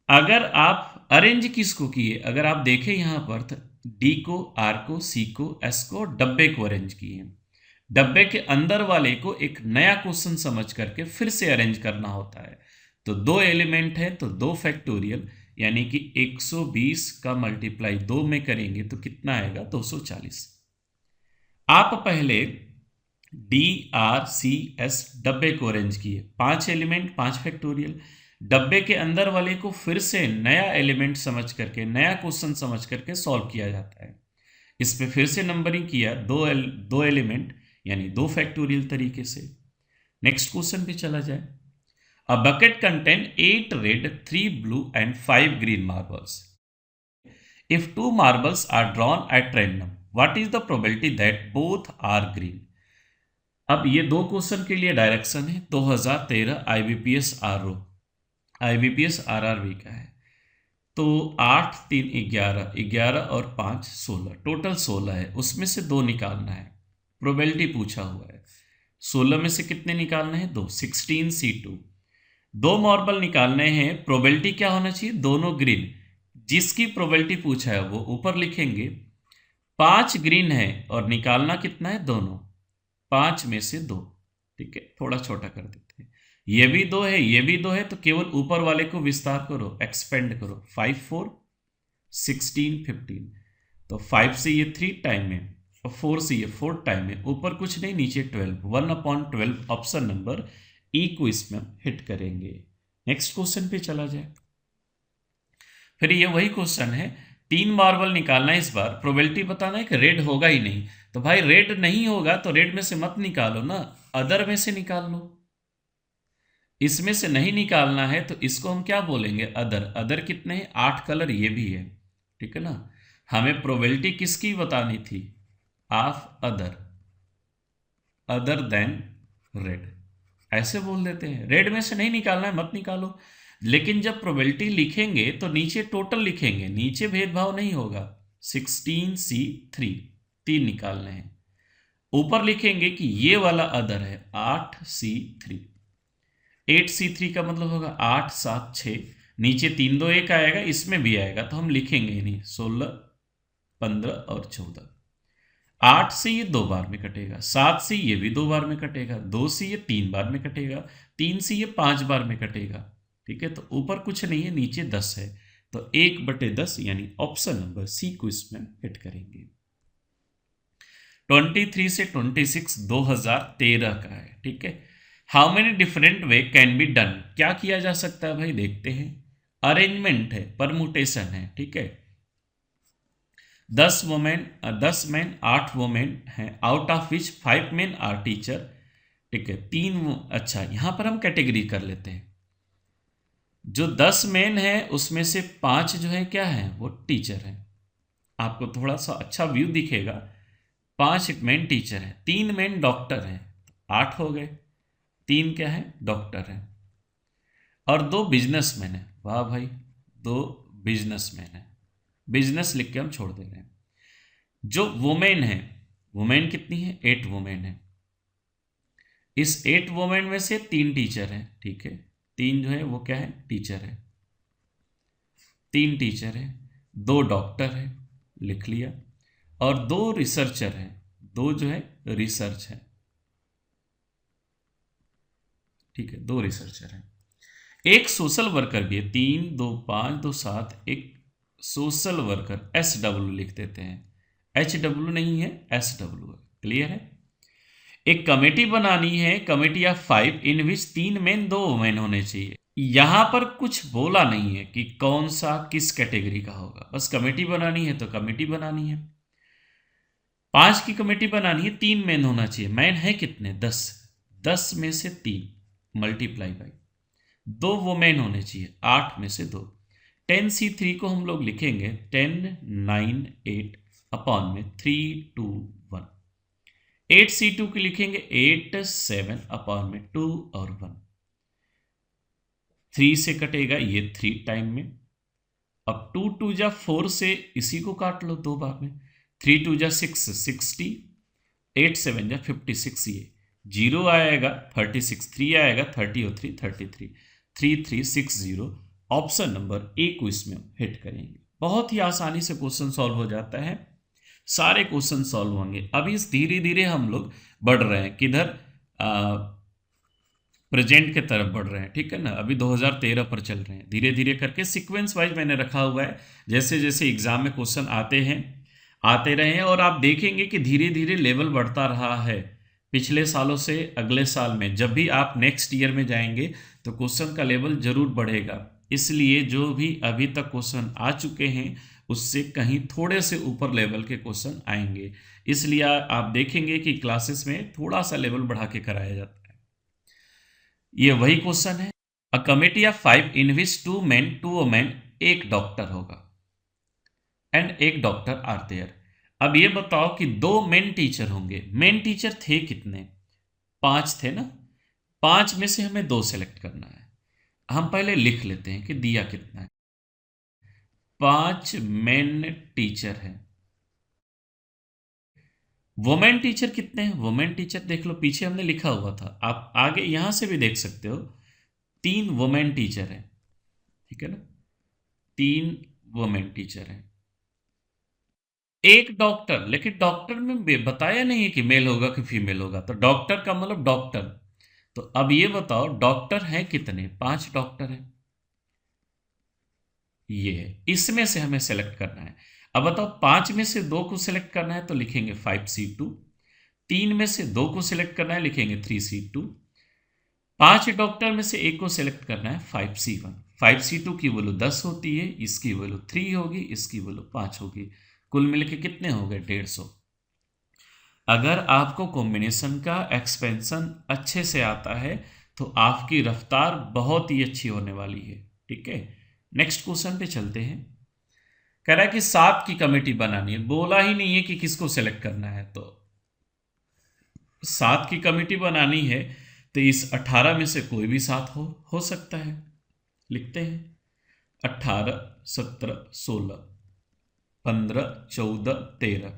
Speaker 1: अगर आप अरेंज किसको किए, अगर आप देखें यहां पर, तो डी को, आर को, सी को, एस को, डब्बे को अरेंज किए। डब्बे के अंदर वाले को एक नया क्वेश्चन समझ करके फिर से अरेंज करना होता है। तो 2 एलिमेंट है तो 2 फैक्टोरियल, यानी कि 120 का मल्टीप्लाई 2 में करेंगे तो कितना आएगा? 240। आप पहले डी, आर, सी, एस डब्बे को अरेंज किए, 5 एलिमेंट 5 फैक्टोरियल। डब्बे के अंदर वाले को फिर से नया एलिमेंट समझ करके, नया क्वेश्चन समझ करके सॉल्व किया जाता है। इस पे फिर से नंबरिंग किया, दो एलिमेंट यानी 2 फैक्टोरियल तरीके से। नेक्स्ट क्वेश्चन पे चला जाए। A bucket contain 8 red 3 blue and 5 green marbles. If 2 marbles are drawn at random, what is the probability that both are green? अब ये 2 क्वेश्चन के लिए डायरेक्शन है 2013 IBPS RO, IBPS RRB का है। तो 8 3 11, 11 और 5 16, टोटल 16 है, उसमें से 2 निकालना है। प्रोबेबिलिटी पूछा हुआ है, 16 में से कितने निकालने हैं? 2, 16C2। 2 मार्बल निकालने हैं, प्रोबेबिलिटी क्या होना चाहिए? दोनों ग्रीन। जिसकी प्रोबेबिलिटी पूछा है वो ऊपर लिखेंगे। 5 ग्रीन है और निकालना कितना है? दोनों। 5 में से 2, ठीक है, थोड़ा छोटा कर देते हैं। ये भी 2 है, ये भी 2 है, तो केवल ऊपर वाले को विस्तार करो, एक्सपेंड करो। 5 4 16 15, तो 5 से ये 3 टाइम में और 4 से ये 4 टाइम में, ऊपर कुछ नहीं नीचे 12, 1/12 ऑप्शन नंबर ई को इसमें हिट करेंगे। नेक्स्ट क्वेश्चन पे चला जाए। फिर ये वही क्वेश्चन है, 3 मार्बल निकालना है, इस बार प्रोबेबिलिटी बताना है कि रेड होगा ही नहीं। तो भाई रेड नहीं होगा तो रेड में से मत निकालो ना, अदर में से निकाल लो। इसमें से नहीं निकालना है तो इसको हम क्या बोलेंगे? अदर। अदर कितने हैं? 8 कलर ये भी है, ठीक है ना। हमें प्रोबेबिलिटी किसकी बतानी थी? Of other, other than red, ऐसे बोल देते हैं। रेड में से नहीं निकालना है, मत निकालो। लेकिन जब प्रोबेबिलिटी लिखेंगे तो नीचे टोटल लिखेंगे, नीचे भेदभाव नहीं होगा। 16C3, 3 निकालने हैं। ऊपर लिखेंगे कि ये वाला अदर है 8C3। 8C3 का मतलब होगा 8 7 6, नीचे 3 2 1 आएगा, इसमें भी आएगा तो हम लिखेंगे नहीं। 16 15 और 14। 8 से ये 2 बार में कटेगा, 7 से ये भी 2 बार में कटेगा, 2 से ये 3 बार में कटेगा, 3 से ये 5 बार में कटेगा, ठीक है। तो ऊपर कुछ नहीं है, नीचे 10 है, तो 1/10 यानी ऑप्शन नंबर सी को इसमें हिट करेंगे। 23 से 26 2013 का है, ठीक है। How many different way can be done, क्या किया जा सकता है भाई? देखते हैं। अरेंजमेंट है, परमुटेशन है, ठीक है। 10 मैन 8 वोमेन हैं, out of which 5 men are teacher, ठीक है। 3, अच्छा यहां पर हम कैटेगरी कर लेते हैं। जो 10 मेन है उसमें से 5 जो है क्या है? वो टीचर है। आपको थोड़ा सा अच्छा व्यू दिखेगा। 5 मेन टीचर है, 3 मेन डॉक्टर है, 8 हो गए। 3 क्या है? डॉक्टर है। और 2 बिजनेसमैन है। वाह भाई, 2 बिजनेसमैन है। बिजनेस लिख के हम छोड़ दे रहे हैं। जो वुमेन है, वुमेन कितनी है? 8 वुमेन है। इस 8 वुमेन में से 3 टीचर है, ठीक है। 3 जो है वो क्या है? टीचर है। 3 टीचर है, 2 डॉक्टर है, लिख लिया। और 2 रिसर्चर है, 2 जो है रिसर्च है, ठीक है। 2 रिसर्चर है। एक सोशल वर्कर भी है, 3 2 5 2 7, एक सोशल वर्कर SW लिख देते हैं, HW नहीं है, SW है। क्लियर है। एक कमेटी बनानी है, committee of 5 in which 3 main 2 women होने चाहिए। यहां पर कुछ बोला नहीं है कि कौन सा किस कैटेगरी का होगा, बस कमेटी बनानी है तो कमेटी बनानी है। 5 की कमेटी बनानी है, 3 मेन होना चाहिए। मैन है कितने? 10, 10 में से 3 मल्टीप्लाई बाई 2 वुमेन होने चाहिए, 8 में से 2। 10C3 को हम लोग लिखेंगे 10 9 8 अपॉन में 3 2 1। 8C2 की लिखेंगे 8 7 अपॉन में 2 और 1। 3 से कटेगा ये 3 टाइम में, अब 2 2 जा 4 से इसी को काट लो 2 बार में। 3 2 जा 6 60, 8 7 जा 56, ये 0 आएगा 36, 3 आएगा 30 और 3 33, 3360। ऑप्शन नंबर ए को इसमें हिट करेंगे। बहुत ही आसानी से क्वेश्चन सॉल्व हो जाता है, सारे क्वेश्चन सॉल्व होंगे। अभी धीरे धीरे हम लोग बढ़ रहे हैं किधर, प्रेजेंट के तरफ बढ़ रहे हैं, ठीक है ना। अभी 2013 पर चल रहे हैं, धीरे धीरे करके सीक्वेंस वाइज मैंने रखा हुआ है। जैसे जैसे एग्जाम में क्वेश्चन आते रहे हैं, और आप देखेंगे कि धीरे धीरे लेवल बढ़ता रहा है पिछले सालों से। अगले साल में जब भी आप नेक्स्ट ईयर में जाएंगे तो क्वेश्चन का लेवल जरूर बढ़ेगा। इसलिए जो भी अभी तक क्वेश्चन आ चुके हैं उससे कहीं थोड़े से ऊपर लेवल के क्वेश्चन आएंगे। इसलिए आप देखेंगे कि क्लासेस में थोड़ा सा लेवल बढ़ा के कराया जाता है। ये वही क्वेश्चन है। A committee of 5 in which 2 men 2 women, एक डॉक्टर होगा एंड एक डॉक्टर आर देयर। अब ये बताओ कि 2 मेन टीचर होंगे। मेन टीचर थे कितने? 5 थे ना। 5 में से हमें 2 सेलेक्ट करना है। हम पहले लिख लेते हैं कि दिया कितना है। 5 मेन टीचर है। वुमेन टीचर कितने हैं? वुमेन टीचर देख लो, पीछे हमने लिखा हुआ था, आप आगे यहां से भी देख सकते हो। 3 वुमेन टीचर है, ठीक है ना। 3 वुमेन टीचर है, एक डॉक्टर। लेकिन डॉक्टर में बताया नहीं है कि मेल होगा कि फीमेल होगा, तो डॉक्टर का मतलब डॉक्टर। तो अब ये बताओ डॉक्टर हैं कितने? 5 डॉक्टर हैं, ये है। इसमें से हमें सेलेक्ट करना है। अब बताओ 5 में से 2 को सिलेक्ट करना है तो लिखेंगे 5C2। 3 में से 2 को सिलेक्ट करना है लिखेंगे 3C2। 5 डॉक्टर में से 1 को सिलेक्ट करना है 5C1। 5C2 की वैल्यू 10 होती है, इसकी वैल्यू 3 होगी, इसकी वैल्यू 5 होगी। कुल मिलके कितने हो गए? 150। अगर आपको कॉम्बिनेशन का एक्सपेंशन अच्छे से आता है तो आपकी रफ्तार बहुत ही अच्छी होने वाली है, ठीक है। नेक्स्ट क्वेश्चन पे चलते हैं। कह रहा है कि 7 की कमेटी बनानी है, बोला ही नहीं है कि किसको सेलेक्ट करना है। तो 7 की कमेटी बनानी है तो इस 18 में से कोई भी 7 हो सकता है। लिखते हैं 18 17 16 15 14 13,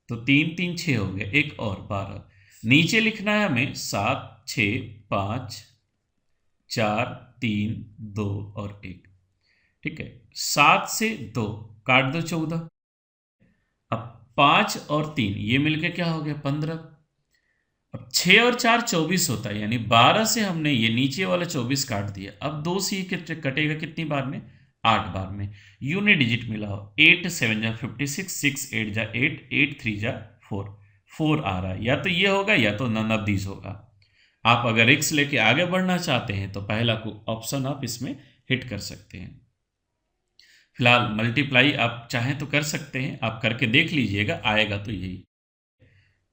Speaker 1: तो 3 3 6 हो गए, एक और 12। नीचे लिखना है हमें 7 6 5 4 3 2 और 1, ठीक है। 7 से 2 काट दो 14। अब 5 और 3 ये मिलके क्या हो गया? 15। अब 6 और 4 24 होता है, यानी 12 से हमने ये नीचे वाला 24 काट दिया। अब 2 से कटेगा कितनी बार में? 8 बार में। यूनिट डिजिट मिलाओ, 8 7 जा 56, 6 8 जा 8, 8 3 जा 4, 4 आ रहा है। या तो ये होगा या तो नन ऑफ दीज होगा। आप अगर x लेके आगे बढ़ना चाहते हैं तो पहला ऑप्शन आप इसमें हिट कर सकते हैं। फिलहाल मल्टीप्लाई आप चाहें तो कर सकते हैं, आप करके देख लीजिएगा, आएगा तो यही।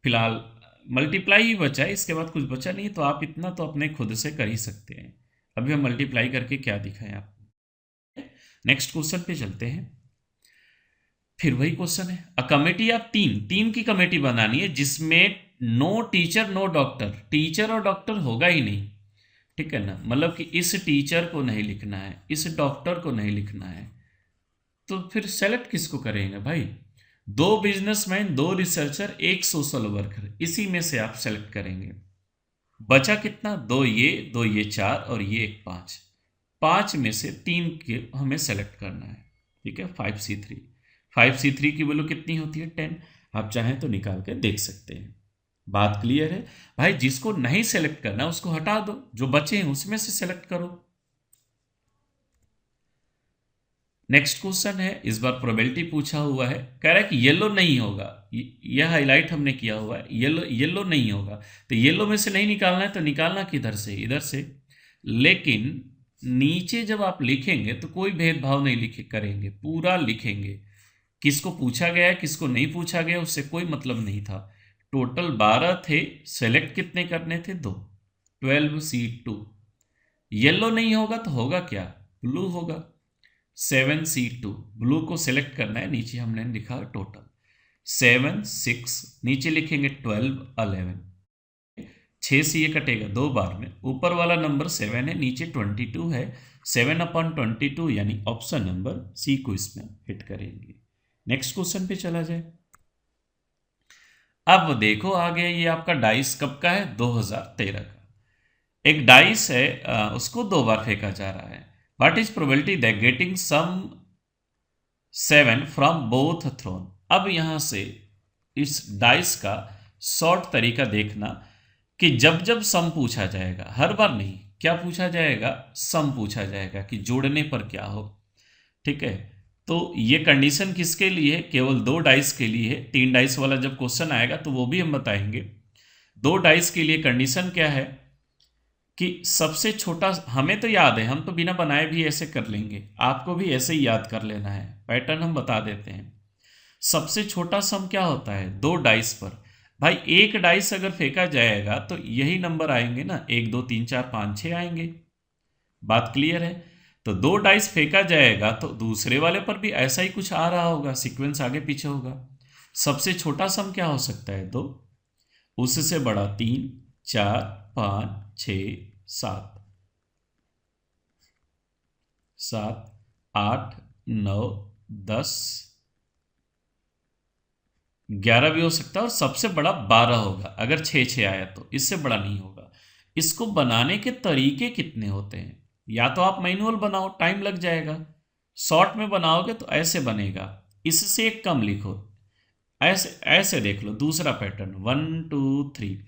Speaker 1: फिलहाल मल्टीप्लाई ही बचा है, इसके बाद कुछ बचा नहीं, तो आप इतना तो अपने खुद से कर ही सकते हैं। अभी हम मल्टीप्लाई करके क्या दिखाएं आपको। नेक्स्ट क्वेश्चन पे चलते हैं। फिर वही क्वेश्चन है। अ कमेटी ऑफ 3 की कमेटी बनानी है जिसमें no teacher no doctor, teacher और डॉक्टर होगा ही नहीं, ठीक है ना। मतलब कि इस टीचर को नहीं लिखना है, इस डॉक्टर को नहीं लिखना है, तो फिर सेलेक्ट किसको करेंगे भाई? 2 बिजनेसमैन, 2 रिसर्चर, 1 सोशल वर्कर, इसी में से आप सेलेक्ट करेंगे। बचा कितना? 2 ये 4 और ये 1 5। 5 में से 3 के हमें सेलेक्ट करना है, ठीक है। 5C3, 5C3 की वैल्यू कितनी होती है? 10। आप चाहें तो निकाल के देख सकते हैं। बात क्लियर है भाई? जिसको नहीं सेलेक्ट करना उसको हटा दो, जो बचे हैं उसमें से सेलेक्ट करो। नेक्स्ट क्वेश्चन है, इस बार प्रोबेबिलिटी पूछा हुआ है। कह रहा है कि येलो नहीं होगा, यह हाईलाइट हमने किया हुआ है, येलो नहीं होगा। तो येलो में से नहीं निकालना है तो निकालना किधर से? इधर से। लेकिन नीचे जब आप लिखेंगे तो कोई भेदभाव नहीं करेंगे, पूरा लिखेंगे। किसको पूछा गया है किसको नहीं पूछा गया उससे कोई मतलब नहीं था। टोटल 12 थे, सेलेक्ट कितने करने थे? 2, 12C2। येलो नहीं होगा तो होगा क्या? ब्लू होगा। 7C2, ब्लू को सिलेक्ट करना है। नीचे हमने लिखा टोटल 7 6, नीचे लिखेंगे 12 11। 6 से ये कटेगा 2 बार में, ऊपर वाला नंबर 7 है, नीचे 22 है, 7/22 यानी ऑप्शन नंबर सी को इसमें हिट करेंगे। नेक्स्ट क्वेश्चन पे चला जाए। अब देखो आगे ये आपका डाइस कब का है, 2013 का। एक डाइस है, उसको 2 बार फेंका जा रहा है। What is probability that getting sum 7 from both thrown. अब यहां से इस डाइस का शॉर्ट तरीका देखना कि जब जब सम पूछा जाएगा, हर बार नहीं, क्या पूछा जाएगा, सम पूछा जाएगा कि जोड़ने पर क्या हो। ठीक है, तो ये कंडीशन किसके लिए है, केवल 2 डाइस के लिए है। 3 डाइस वाला जब क्वेश्चन आएगा तो वो भी हम बताएंगे। 2 डाइस के लिए कंडीशन क्या है कि सबसे छोटा, हमें तो याद है, हम तो बिना बनाए भी ऐसे कर लेंगे, आपको भी ऐसे ही याद कर लेना है, पैटर्न हम बता देते हैं। सबसे छोटा सम क्या होता है, 2 डाइस पर। भाई एक डाइस अगर फेंका जाएगा तो यही नंबर आएंगे ना, 1 2 3 4 5 6 आएंगे। बात क्लियर है। तो 2 डाइस फेंका जाएगा तो दूसरे वाले पर भी ऐसा ही कुछ आ रहा होगा, सीक्वेंस आगे पीछे होगा। सबसे छोटा सम क्या हो सकता है, 2, उससे बड़ा 3 4 5 6 7 7 8 9 10 11 भी हो सकता है, और सबसे बड़ा 12 होगा अगर 6 6 आया तो, इससे बड़ा नहीं होगा। इसको बनाने के तरीके कितने होते हैं, या तो आप मैनुअल बनाओ, टाइम लग जाएगा। शॉर्ट में बनाओगे तो ऐसे बनेगा, इससे एक कम लिखो, ऐसे ऐसे देख लो। दूसरा पैटर्न 1 2 3,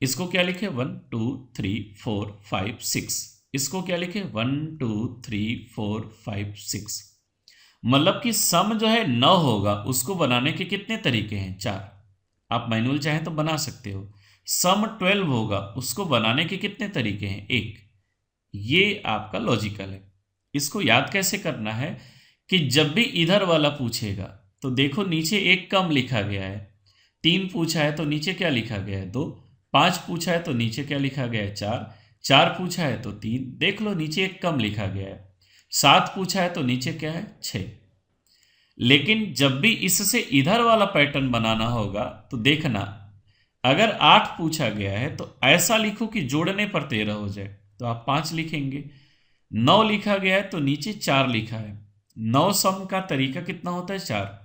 Speaker 1: इसको क्या लिखे 1 2 3 4 5 6, इसको क्या लिखे 1 2 3 4 5 6। मतलब कि सम जो है 9 होगा, उसको बनाने के कितने तरीके हैं, 4। आप मैनुअल चाहें तो बना सकते हो। सम 12 होगा, उसको बनाने के कितने तरीके हैं, 1। ये आपका लॉजिकल है। इसको याद कैसे करना है कि जब भी इधर वाला पूछेगा तो देखो नीचे एक कम लिखा गया है। 3 पूछा है तो नीचे क्या लिखा गया है, 2। 5 पूछा है तो नीचे क्या लिखा गया है, 4। 4 पूछा है तो 3, देख लो नीचे एक कम लिखा गया है। 7 पूछा है तो नीचे क्या है, 6। लेकिन जब भी इससे इधर वाला पैटर्न बनाना होगा तो देखना, अगर 8 पूछा गया है तो ऐसा लिखो कि जोड़ने पर 13 हो जाए, तो आप 5 लिखेंगे। 9 लिखा गया है तो नीचे 4 लिखा है। 9 सम का तरीका कितना होता है, 4।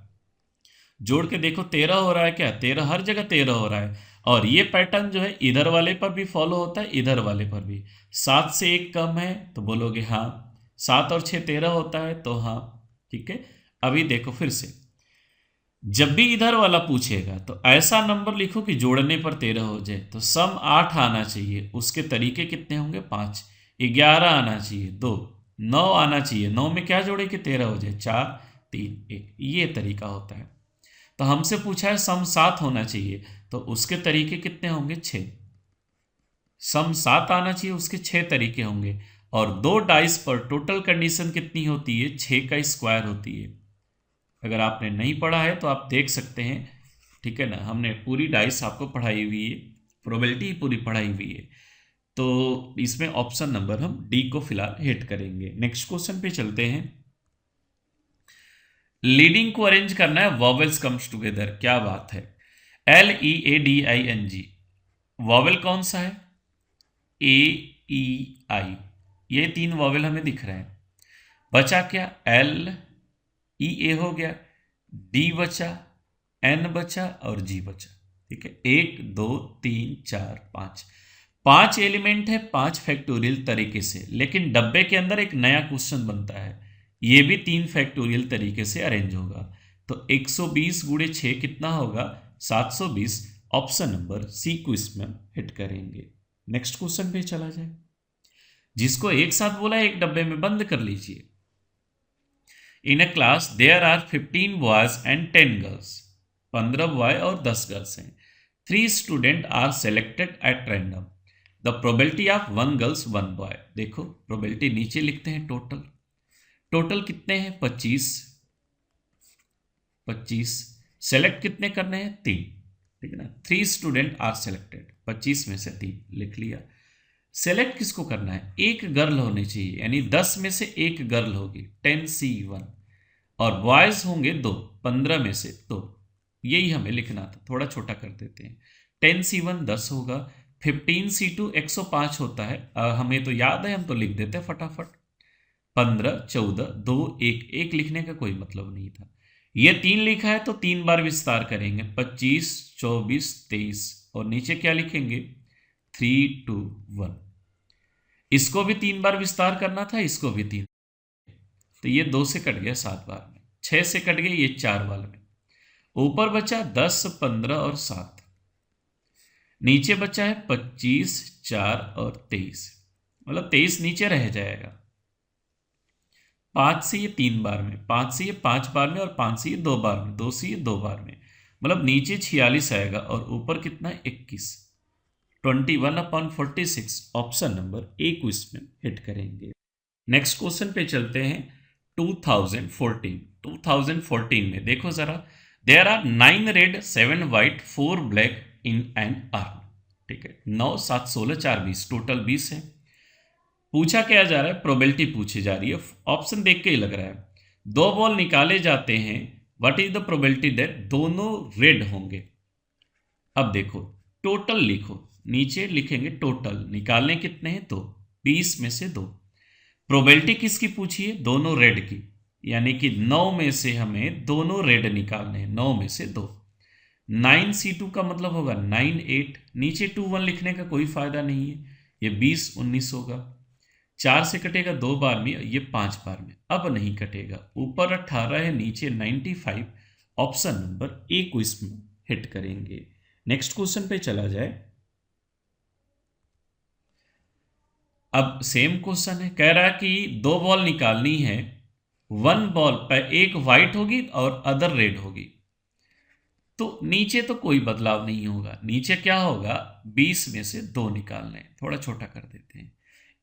Speaker 1: जोड़ के देखो 13 हो रहा है क्या, 13, हर जगह 13 हो रहा है। और ये पैटर्न जो है इधर वाले पर भी फॉलो होता है, इधर वाले पर भी। 7 से 1 कम है तो बोलोगे हाँ। 7 और 6 13 होता है तो हाँ। ठीक है, अभी देखो फिर से, जब भी इधर वाला पूछेगा तो ऐसा नंबर लिखो कि जोड़ने पर 13 हो जाए। तो सम 8 आना चाहिए, उसके तरीके कितने होंगे, 5। 11 आना चाहिए, 2। 9 आना चाहिए, 9 में क्या जोड़े कि 13 हो जाए, 4 3 1। ये तरीका होता है। तो हमसे पूछा है सम 7 होना चाहिए, तो उसके तरीके कितने होंगे, 6। सम 7 आना चाहिए, उसके 6 तरीके होंगे। और 2 डाइस पर टोटल कंडीशन कितनी होती है, 6 का स्क्वायर होती है। अगर आपने नहीं पढ़ा है तो आप देख सकते हैं। ठीक है ना, हमने पूरी डाइस आपको पढ़ाई हुई है, प्रोबेबिलिटी पूरी पढ़ाई हुई है। तो इसमें ऑप्शन नंबर हम डी को फिलहाल हिट करेंगे। नेक्स्ट क्वेश्चन पे चलते हैं। लीडिंग को अरेंज करना है, वॉवेल्स कम्स टुगेदर, क्या बात है। LEADING, वॉवेल कौन सा है, AEI, ये 3 वॉवेल हमें दिख रहे हैं। बचा क्या, LEA हो गया, D बचा, N बचा और G बचा। ठीक है, 1 2 3 4 5, 5 एलिमेंट है, 5 फैक्टोरियल तरीके से। लेकिन डब्बे के अंदर एक नया क्वेश्चन बनता है, ये भी 3 फैक्टोरियल तरीके से अरेंज होगा। तो 120 गुणे 6 कितना होगा, 720। ऑप्शन नंबर सी को इसमें हिट करेंगे। नेक्स्ट क्वेश्चन पे चला जाए। जिसको एक साथ बोला एक डब्बे में बंद कर लीजिए। In a class there are 15 boys and 10 girls, 15 boy और 10 गर्ल्स हैं। 3 student are selected at random, the probability of 1 girls 1 boy. देखो प्रोबेबिलिटी नीचे लिखते हैं, टोटल कितने हैं, 25। सेलेक्ट कितने करने हैं, 3। ठीक है ना, 3 स्टूडेंट आर सेलेक्टेड, 25 में से 3 लिख लिया। सेलेक्ट किसको करना है, एक गर्ल होनी चाहिए, यानी 10 में से एक गर्ल होगी, 10C1। और बॉयज होंगे 2, 15 में से 2। यही हमें लिखना था, थोड़ा छोटा कर देते हैं। 10C1 10 होगा, 15C2 105 होता है। हमें तो याद है, हम तो लिख देते हैं फटाफट। 15, 14, 2, 1, 1 लिखने का कोई मतलब नहीं था। ये 3 लिखा है तो 3 बार विस्तार करेंगे, 25, 24, 23, और नीचे क्या लिखेंगे, 3, 2, 1। इसको भी 3 बार विस्तार करना था, इसको भी 3, तो ये 2 से कट गया 7 बार में, 6 से कट गया ये 4 बार में। ऊपर बचा 10, 15 और 7, नीचे बचा है 25, 4 और 23, मतलब 23 नीचे रह जाएगा। 5 से ये 3 बार में, 5 से ये 5 बार में, और 5 से ये 2 बार में, 2 से ये 2 बार में, मतलब नीचे 46 आएगा और ऊपर कितना, 21। 21/46, ऑप्शन नंबर ए को इसमें हिट करेंगे। नेक्स्ट क्वेश्चन पे चलते हैं। 2014 में देखो जरा, there are 9 red 7 white 4 black in an urn. ठीक है, 9, 7, 16, 4, 20, टोटल 20 है। पूछा क्या जा रहा है, प्रोबेबिलिटी पूछी जा रही है। ऑप्शन देख के ही लग रहा है, 2 बॉल निकाले जाते हैं, what is the probability that दोनों रेड होंगे। अब देखो, टोटल लिखो, नीचे लिखेंगे टोटल, निकालने कितने हैं, 2, 20 में से 2। प्रोबेबिलिटी किसकी पूछी है, दोनों रेड की, यानी कि 9 में से हमें दोनों रेड निकालने हैं, 9 में से 2। 9C2 का मतलब होगा 9, 8, नीचे 2, 1 लिखने का कोई फायदा नहीं है, ये 20, 19 होगा। 4 से कटेगा 2 बार में, ये 5 बार में, अब नहीं कटेगा। ऊपर 18 है, नीचे 95, ऑप्शन नंबर ए को इसमें हिट करेंगे। नेक्स्ट क्वेश्चन पे चला जाए। अब सेम क्वेश्चन है, कह रहा है कि 2 बॉल निकालनी है, 1 बॉल पर एक व्हाइट होगी और अदर रेड होगी। तो नीचे तो कोई बदलाव नहीं होगा, नीचे क्या होगा, 20 में से 2 निकालने, थोड़ा छोटा कर देते हैं।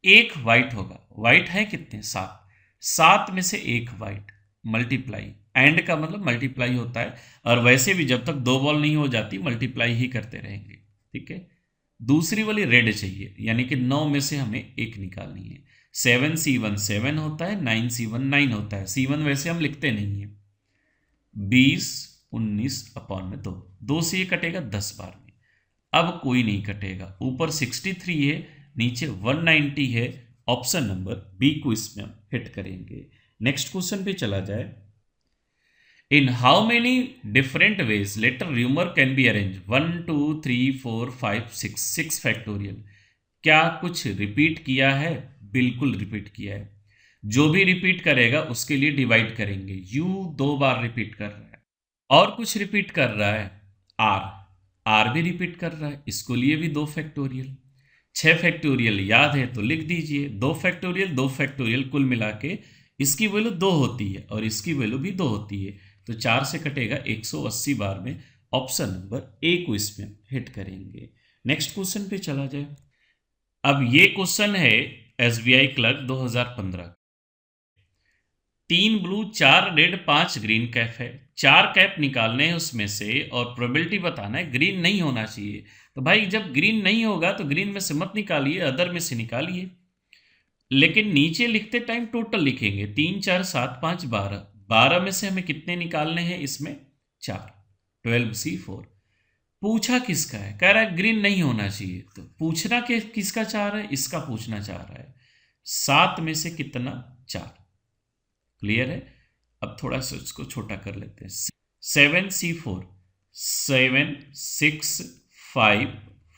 Speaker 1: एक व्हाइट होगा, व्हाइट है कितने, 7, 7 में से एक व्हाइट, मल्टीप्लाई, एंड का मतलब मल्टीप्लाई होता है, और वैसे भी जब तक 2 बॉल नहीं हो जाती मल्टीप्लाई ही करते रहेंगे। ठीक है, दूसरी वाली रेड चाहिए, यानी कि 9 में से हमें एक निकालनी है। 7C1 7 होता है, 9C1 9 होता है, C1 वैसे हम लिखते नहीं है। 20, 19 अपॉन में 2, 2 से ये कटेगा 10 बार में, अब कोई नहीं कटेगा। ऊपर 63 है, नीचे 190 है, ऑप्शन नंबर बी को इसमें हम हिट करेंगे। नेक्स्ट क्वेश्चन पे चला जाए। In how many different ways letter rumor can be arranged? 1, 2, 3, 4, 5, 6, 6 factorial. क्या कुछ रिपीट किया है? बिल्कुल रिपीट किया है। जो भी रिपीट करेगा उसके लिए डिवाइड करेंगे। U 2 बार रिपीट कर रहा है, और कुछ रिपीट कर रहा है, R भी रिपीट कर रहा है, इसको लिए भी 2 फैक्टोरियल। 6 फैक्टोरियल याद है तो लिख दीजिए, 2 फैक्टोरियल 2 फैक्टोरियल, कुल मिला के इसकी वैल्यू 2 होती है और इसकी वैल्यू भी 2 होती है, तो 4 से कटेगा 180 बार में, ऑप्शन नंबर ए को इसमें हिट करेंगे। नेक्स्ट क्वेश्चन पे चला जाए। अब ये क्वेश्चन है SBI clerk 2015। 3 blue 4 red 5 green cap है, 4 कैप निकालने हैं उसमें से, और प्रोबेबिलिटी बताना है, ग्रीन नहीं होना चाहिए। तो भाई जब ग्रीन नहीं होगा तो ग्रीन में से मत निकालिए, अदर में से निकालिए। लेकिन नीचे लिखते टाइम टोटल लिखेंगे, 3, 4, 7, 5, 12, 12 में से हमें कितने निकालने हैं, इसमें 4, 12C4। पूछा किसका है, कह रहा है ग्रीन नहीं होना चाहिए, तो पूछना किसका चाह रहा है, इसका पूछना चाह रहा है। 7 में से कितना, 4। क्लियर है। अब थोड़ा सा इसको छोटा कर लेते हैं। 7C4, 7, 6, 5,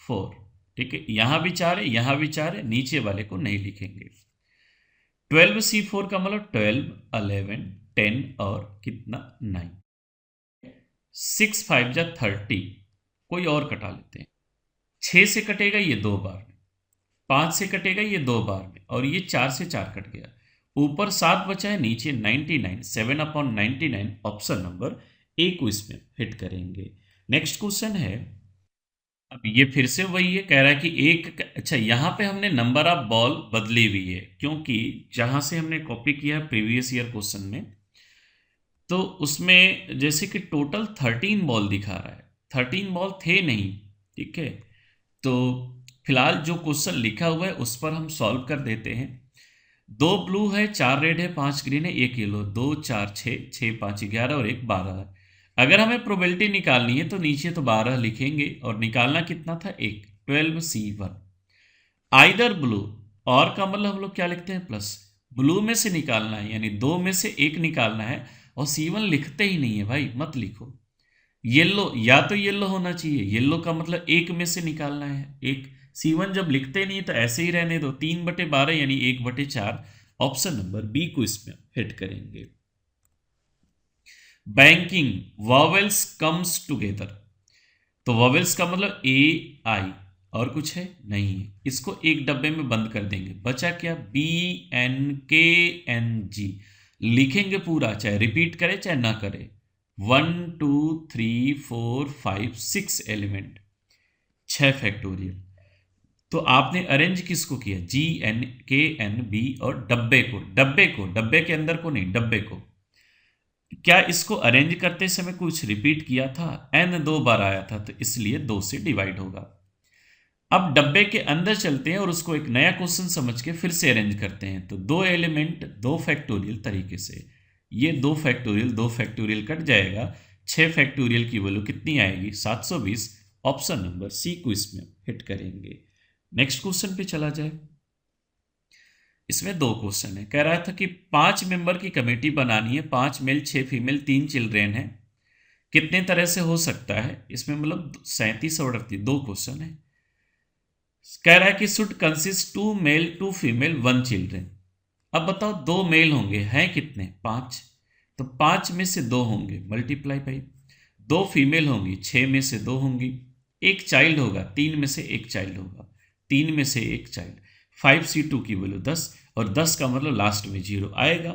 Speaker 1: 4। ठीक है, यहां भी 4 है, यहां भी 4 है, नीचे वाले को नहीं लिखेंगे। 12C4 का मतलब 12, 11, 10 और कितना, 9। 6, 5 जा 30, कोई और कटा लेते हैं। 6 से कटेगा ये 2 बार में, 5 से कटेगा ये 2 बार में, और ये 4 से 4 कट गया। ऊपर 7 बचा है, नीचे 99, 7/99, ऑप्शन नंबर ए को इसमें हिट करेंगे। नेक्स्ट क्वेश्चन है। अब ये फिर से वही है, कह रहा है कि एक, अच्छा यहाँ पे हमने नंबर ऑफ बॉल बदली हुई है, क्योंकि जहां से हमने कॉपी किया प्रीवियस ईयर क्वेश्चन में, तो उसमें जैसे कि टोटल 13 बॉल दिखा रहा है, 13 बॉल थे नहीं। ठीक है, तो फिलहाल जो क्वेश्चन लिखा हुआ है उस पर हम सॉल्व कर देते हैं। 2 ब्लू है, 4 रेड है, 5 ग्रीन है, 1 येलो, 2, 4, 6, 6, 5, 11 और 1, 12 है। अगर हमें प्रोबेबिलिटी निकालनी है तो नीचे तो 12 लिखेंगे और निकालना कितना था 1, 12C1 आइदर ब्लू, और का मतलब हम लोग क्या लिखते हैं प्लस, ब्लू में से निकालना है यानी 2 में से 1 निकालना है, और C1 लिखते ही नहीं है भाई, मत लिखो। येलो, या तो येलो होना चाहिए, येलो का मतलब 1 में से निकालना है एक, C1 जब लिखते नहीं तो ऐसे ही रहने दो, 3/12 यानी 1/4, ऑप्शन नंबर बी को इसमें हिट करेंगे। बैंकिंग, वॉवेल्स कम्स टुगेदर, तो वॉवेल्स का मतलब ए आई, और कुछ है नहीं है, इसको एक डब्बे में बंद कर देंगे, बचा क्या BNKNG, लिखेंगे पूरा, चाहे रिपीट करे चाहे ना करे, 1 2 3 4 5 6 एलिमेंट, 6 फैक्टोरियल। तो आपने अरेंज किसको किया, GNKNB, और डब्बे के अंदर को नहीं, डब्बे को। क्या इसको अरेंज करते समय कुछ रिपीट किया था, n 2 बार आया था, तो इसलिए 2 से डिवाइड होगा। अब डब्बे के अंदर चलते हैं और उसको एक नया क्वेश्चन समझ के फिर से अरेंज करते हैं, तो 2 एलिमेंट 2 फैक्टोरियल तरीके से, ये 2 फैक्टोरियल कट जाएगा, 6 फैक्टोरियल की वैल्यू कितनी आएगी 720, ऑप्शन नंबर सी को इसमें हिट करेंगे। नेक्स्ट क्वेश्चन पे चला जाए। इसमें 2 क्वेश्चन है, कह रहा था कि 5 मेंबर की कमेटी बनानी है, 5 मेल 6 फीमेल 3 चिल्ड्रेन है, कितने तरह से हो सकता है, इसमें मतलब 37 और 2 क्वेश्चन है। कह रहा है कि should consist 2 male 2 female 1 children. अब बताओ 2 मेल होंगे, हैं कितने 5, तो 5 में से 2 होंगे मल्टीप्लाई बाई, 2 फीमेल होंगी 6 में से 2 होंगी, एक चाइल्ड होगा 3 में से 1 चाइल्ड होगा, 3 में से 1 चाइल्ड, 5C2 की वैल्यू 10, और 10 का मतलब लास्ट में 0 आएगा।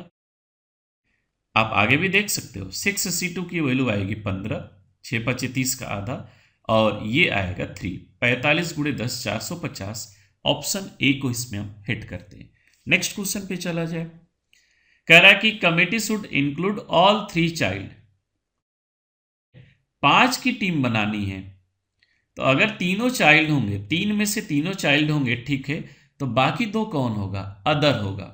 Speaker 1: आप आगे भी देख सकते हो, 6C2 की वैल्यू आएगी 15, 6 5 30 का आधा, और ये आएगा 3, 45 × 10 450, ऑप्शन ए को इसमें हम हिट करते हैं। नेक्स्ट क्वेश्चन पे चला जाए। कह रहा है कि committee should include all 3 child, 5 की टीम बनानी है, तो अगर तीनों चाइल्ड होंगे, 3 में से तीनों चाइल्ड होंगे, ठीक है, तो बाकी 2 कौन होगा, अदर होगा,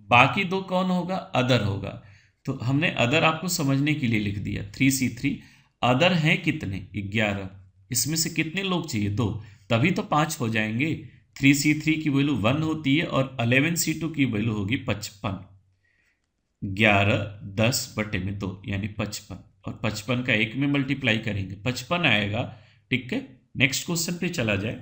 Speaker 1: बाकी 2 कौन होगा, अदर होगा। तो हमने अदर आपको समझने के लिए लिख दिया 3C3, अदर हैं कितने 11, इसमें से कितने लोग चाहिए 2, तभी तो 5 हो जाएंगे। 3C3 की वैल्यू 1 होती है और 11C2 की वैल्यू होगी 55, 11 10/2 यानी 55, और 55 का 1 में मल्टीप्लाई करेंगे 55 आएगा, ठीक है। नेक्स्ट क्वेश्चन पे चला जाए।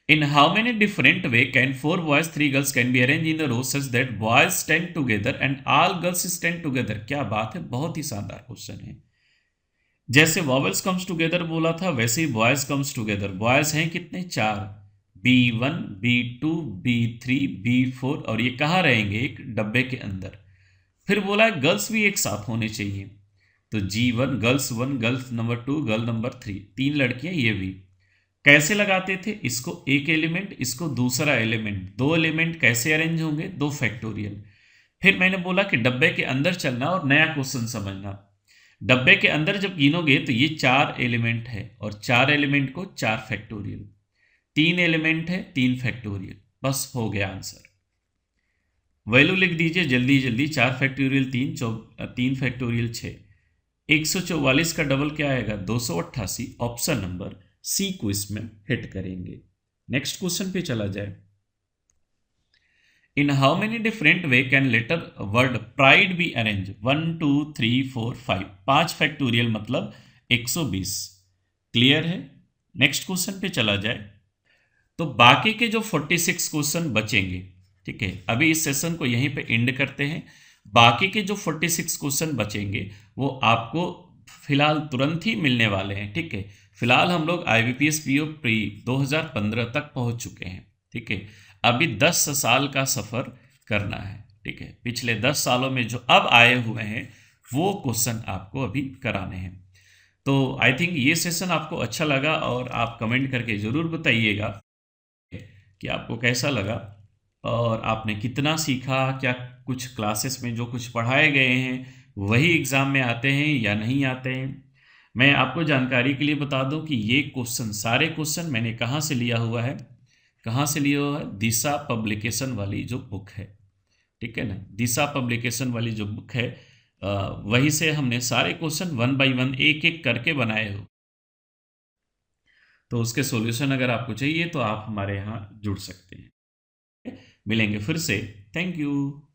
Speaker 1: In how many different way can 4 boys 3 girls can be arranged in a row such that boys stand together and all girls stand together? क्या बात है, बहुत ही शानदार क्वेश्चन है। जैसे वॉवेल्स कम्स टुगेदर बोला था, वैसे ही बॉयज कम्स टुगेदर, बॉयज हैं कितने 4, B1 B2 B3 B4, और ये कहाँ रहेंगे, एक डब्बे के अंदर। फिर बोला है गर्ल्स भी एक साथ होने चाहिए, तो G1 girls 1, girls number 2, girl number 3, 3 लड़कियां ये भी। कैसे लगाते थे, इसको एक एलिमेंट, इसको दूसरा एलिमेंट, 2 एलिमेंट कैसे अरेंज होंगे, 2 फैक्टोरियल। फिर मैंने बोला कि डब्बे के अंदर चलना और नया क्वेश्चन समझना। डब्बे के अंदर जब गिनोगे तो ये 4 एलिमेंट है, और 4 एलिमेंट को 4 फैक्टोरियल, 3 एलिमेंट है 3 फैक्टोरियल, बस हो गया आंसर। वैल्यू लिख दीजिए जल्दी जल्दी, 4 फैक्टोरियल 3 फैक्टोरियल 6, 144 का डबल क्या आएगा 288, ऑप्शन नंबर सी को इसमें हिट करेंगे। नेक्स्ट क्वेश्चन पे चला जाए। इन how many different way can letter word pride B arrange, 1 2 3 4 5, 5 factorial मतलब 120, क्लियर है। नेक्स्ट क्वेश्चन पे चला जाए। तो बाकी के जो 46 क्वेश्चन बचेंगे, ठीक है, अभी इस सेशन को यहीं पे एंड करते हैं। बाकी के जो 46 क्वेश्चन बचेंगे वो आपको फिलहाल तुरंत ही मिलने वाले हैं, ठीक है। फिलहाल हम लोग IBPS PO प्री 2015 तक पहुंच चुके हैं, ठीक है। अभी 10 साल का सफ़र करना है, ठीक है। पिछले 10 सालों में जो अब आए हुए हैं वो क्वेश्चन आपको अभी कराने हैं। तो आई थिंक ये सेशन आपको अच्छा लगा, और आप कमेंट करके ज़रूर बताइएगा कि आपको कैसा लगा और आपने कितना सीखा, क्या कुछ क्लासेस में जो कुछ पढ़ाए गए हैं वही एग्ज़ाम में आते हैं या नहीं आते हैं। मैं आपको जानकारी के लिए बता दूं कि ये क्वेश्चन, सारे क्वेश्चन मैंने कहाँ से लिया हुआ है, कहाँ से लिया हुआ है, दिशा पब्लिकेशन वाली जो बुक है, ठीक है ना, दिशा पब्लिकेशन वाली जो बुक है वही से हमने सारे क्वेश्चन 1 बाय 1 एक एक करके बनाए हो। तो उसके सॉल्यूशन अगर आपको चाहिए तो आप हमारे यहाँ जुड़ सकते हैं। मिलेंगे फिर से। Thank you.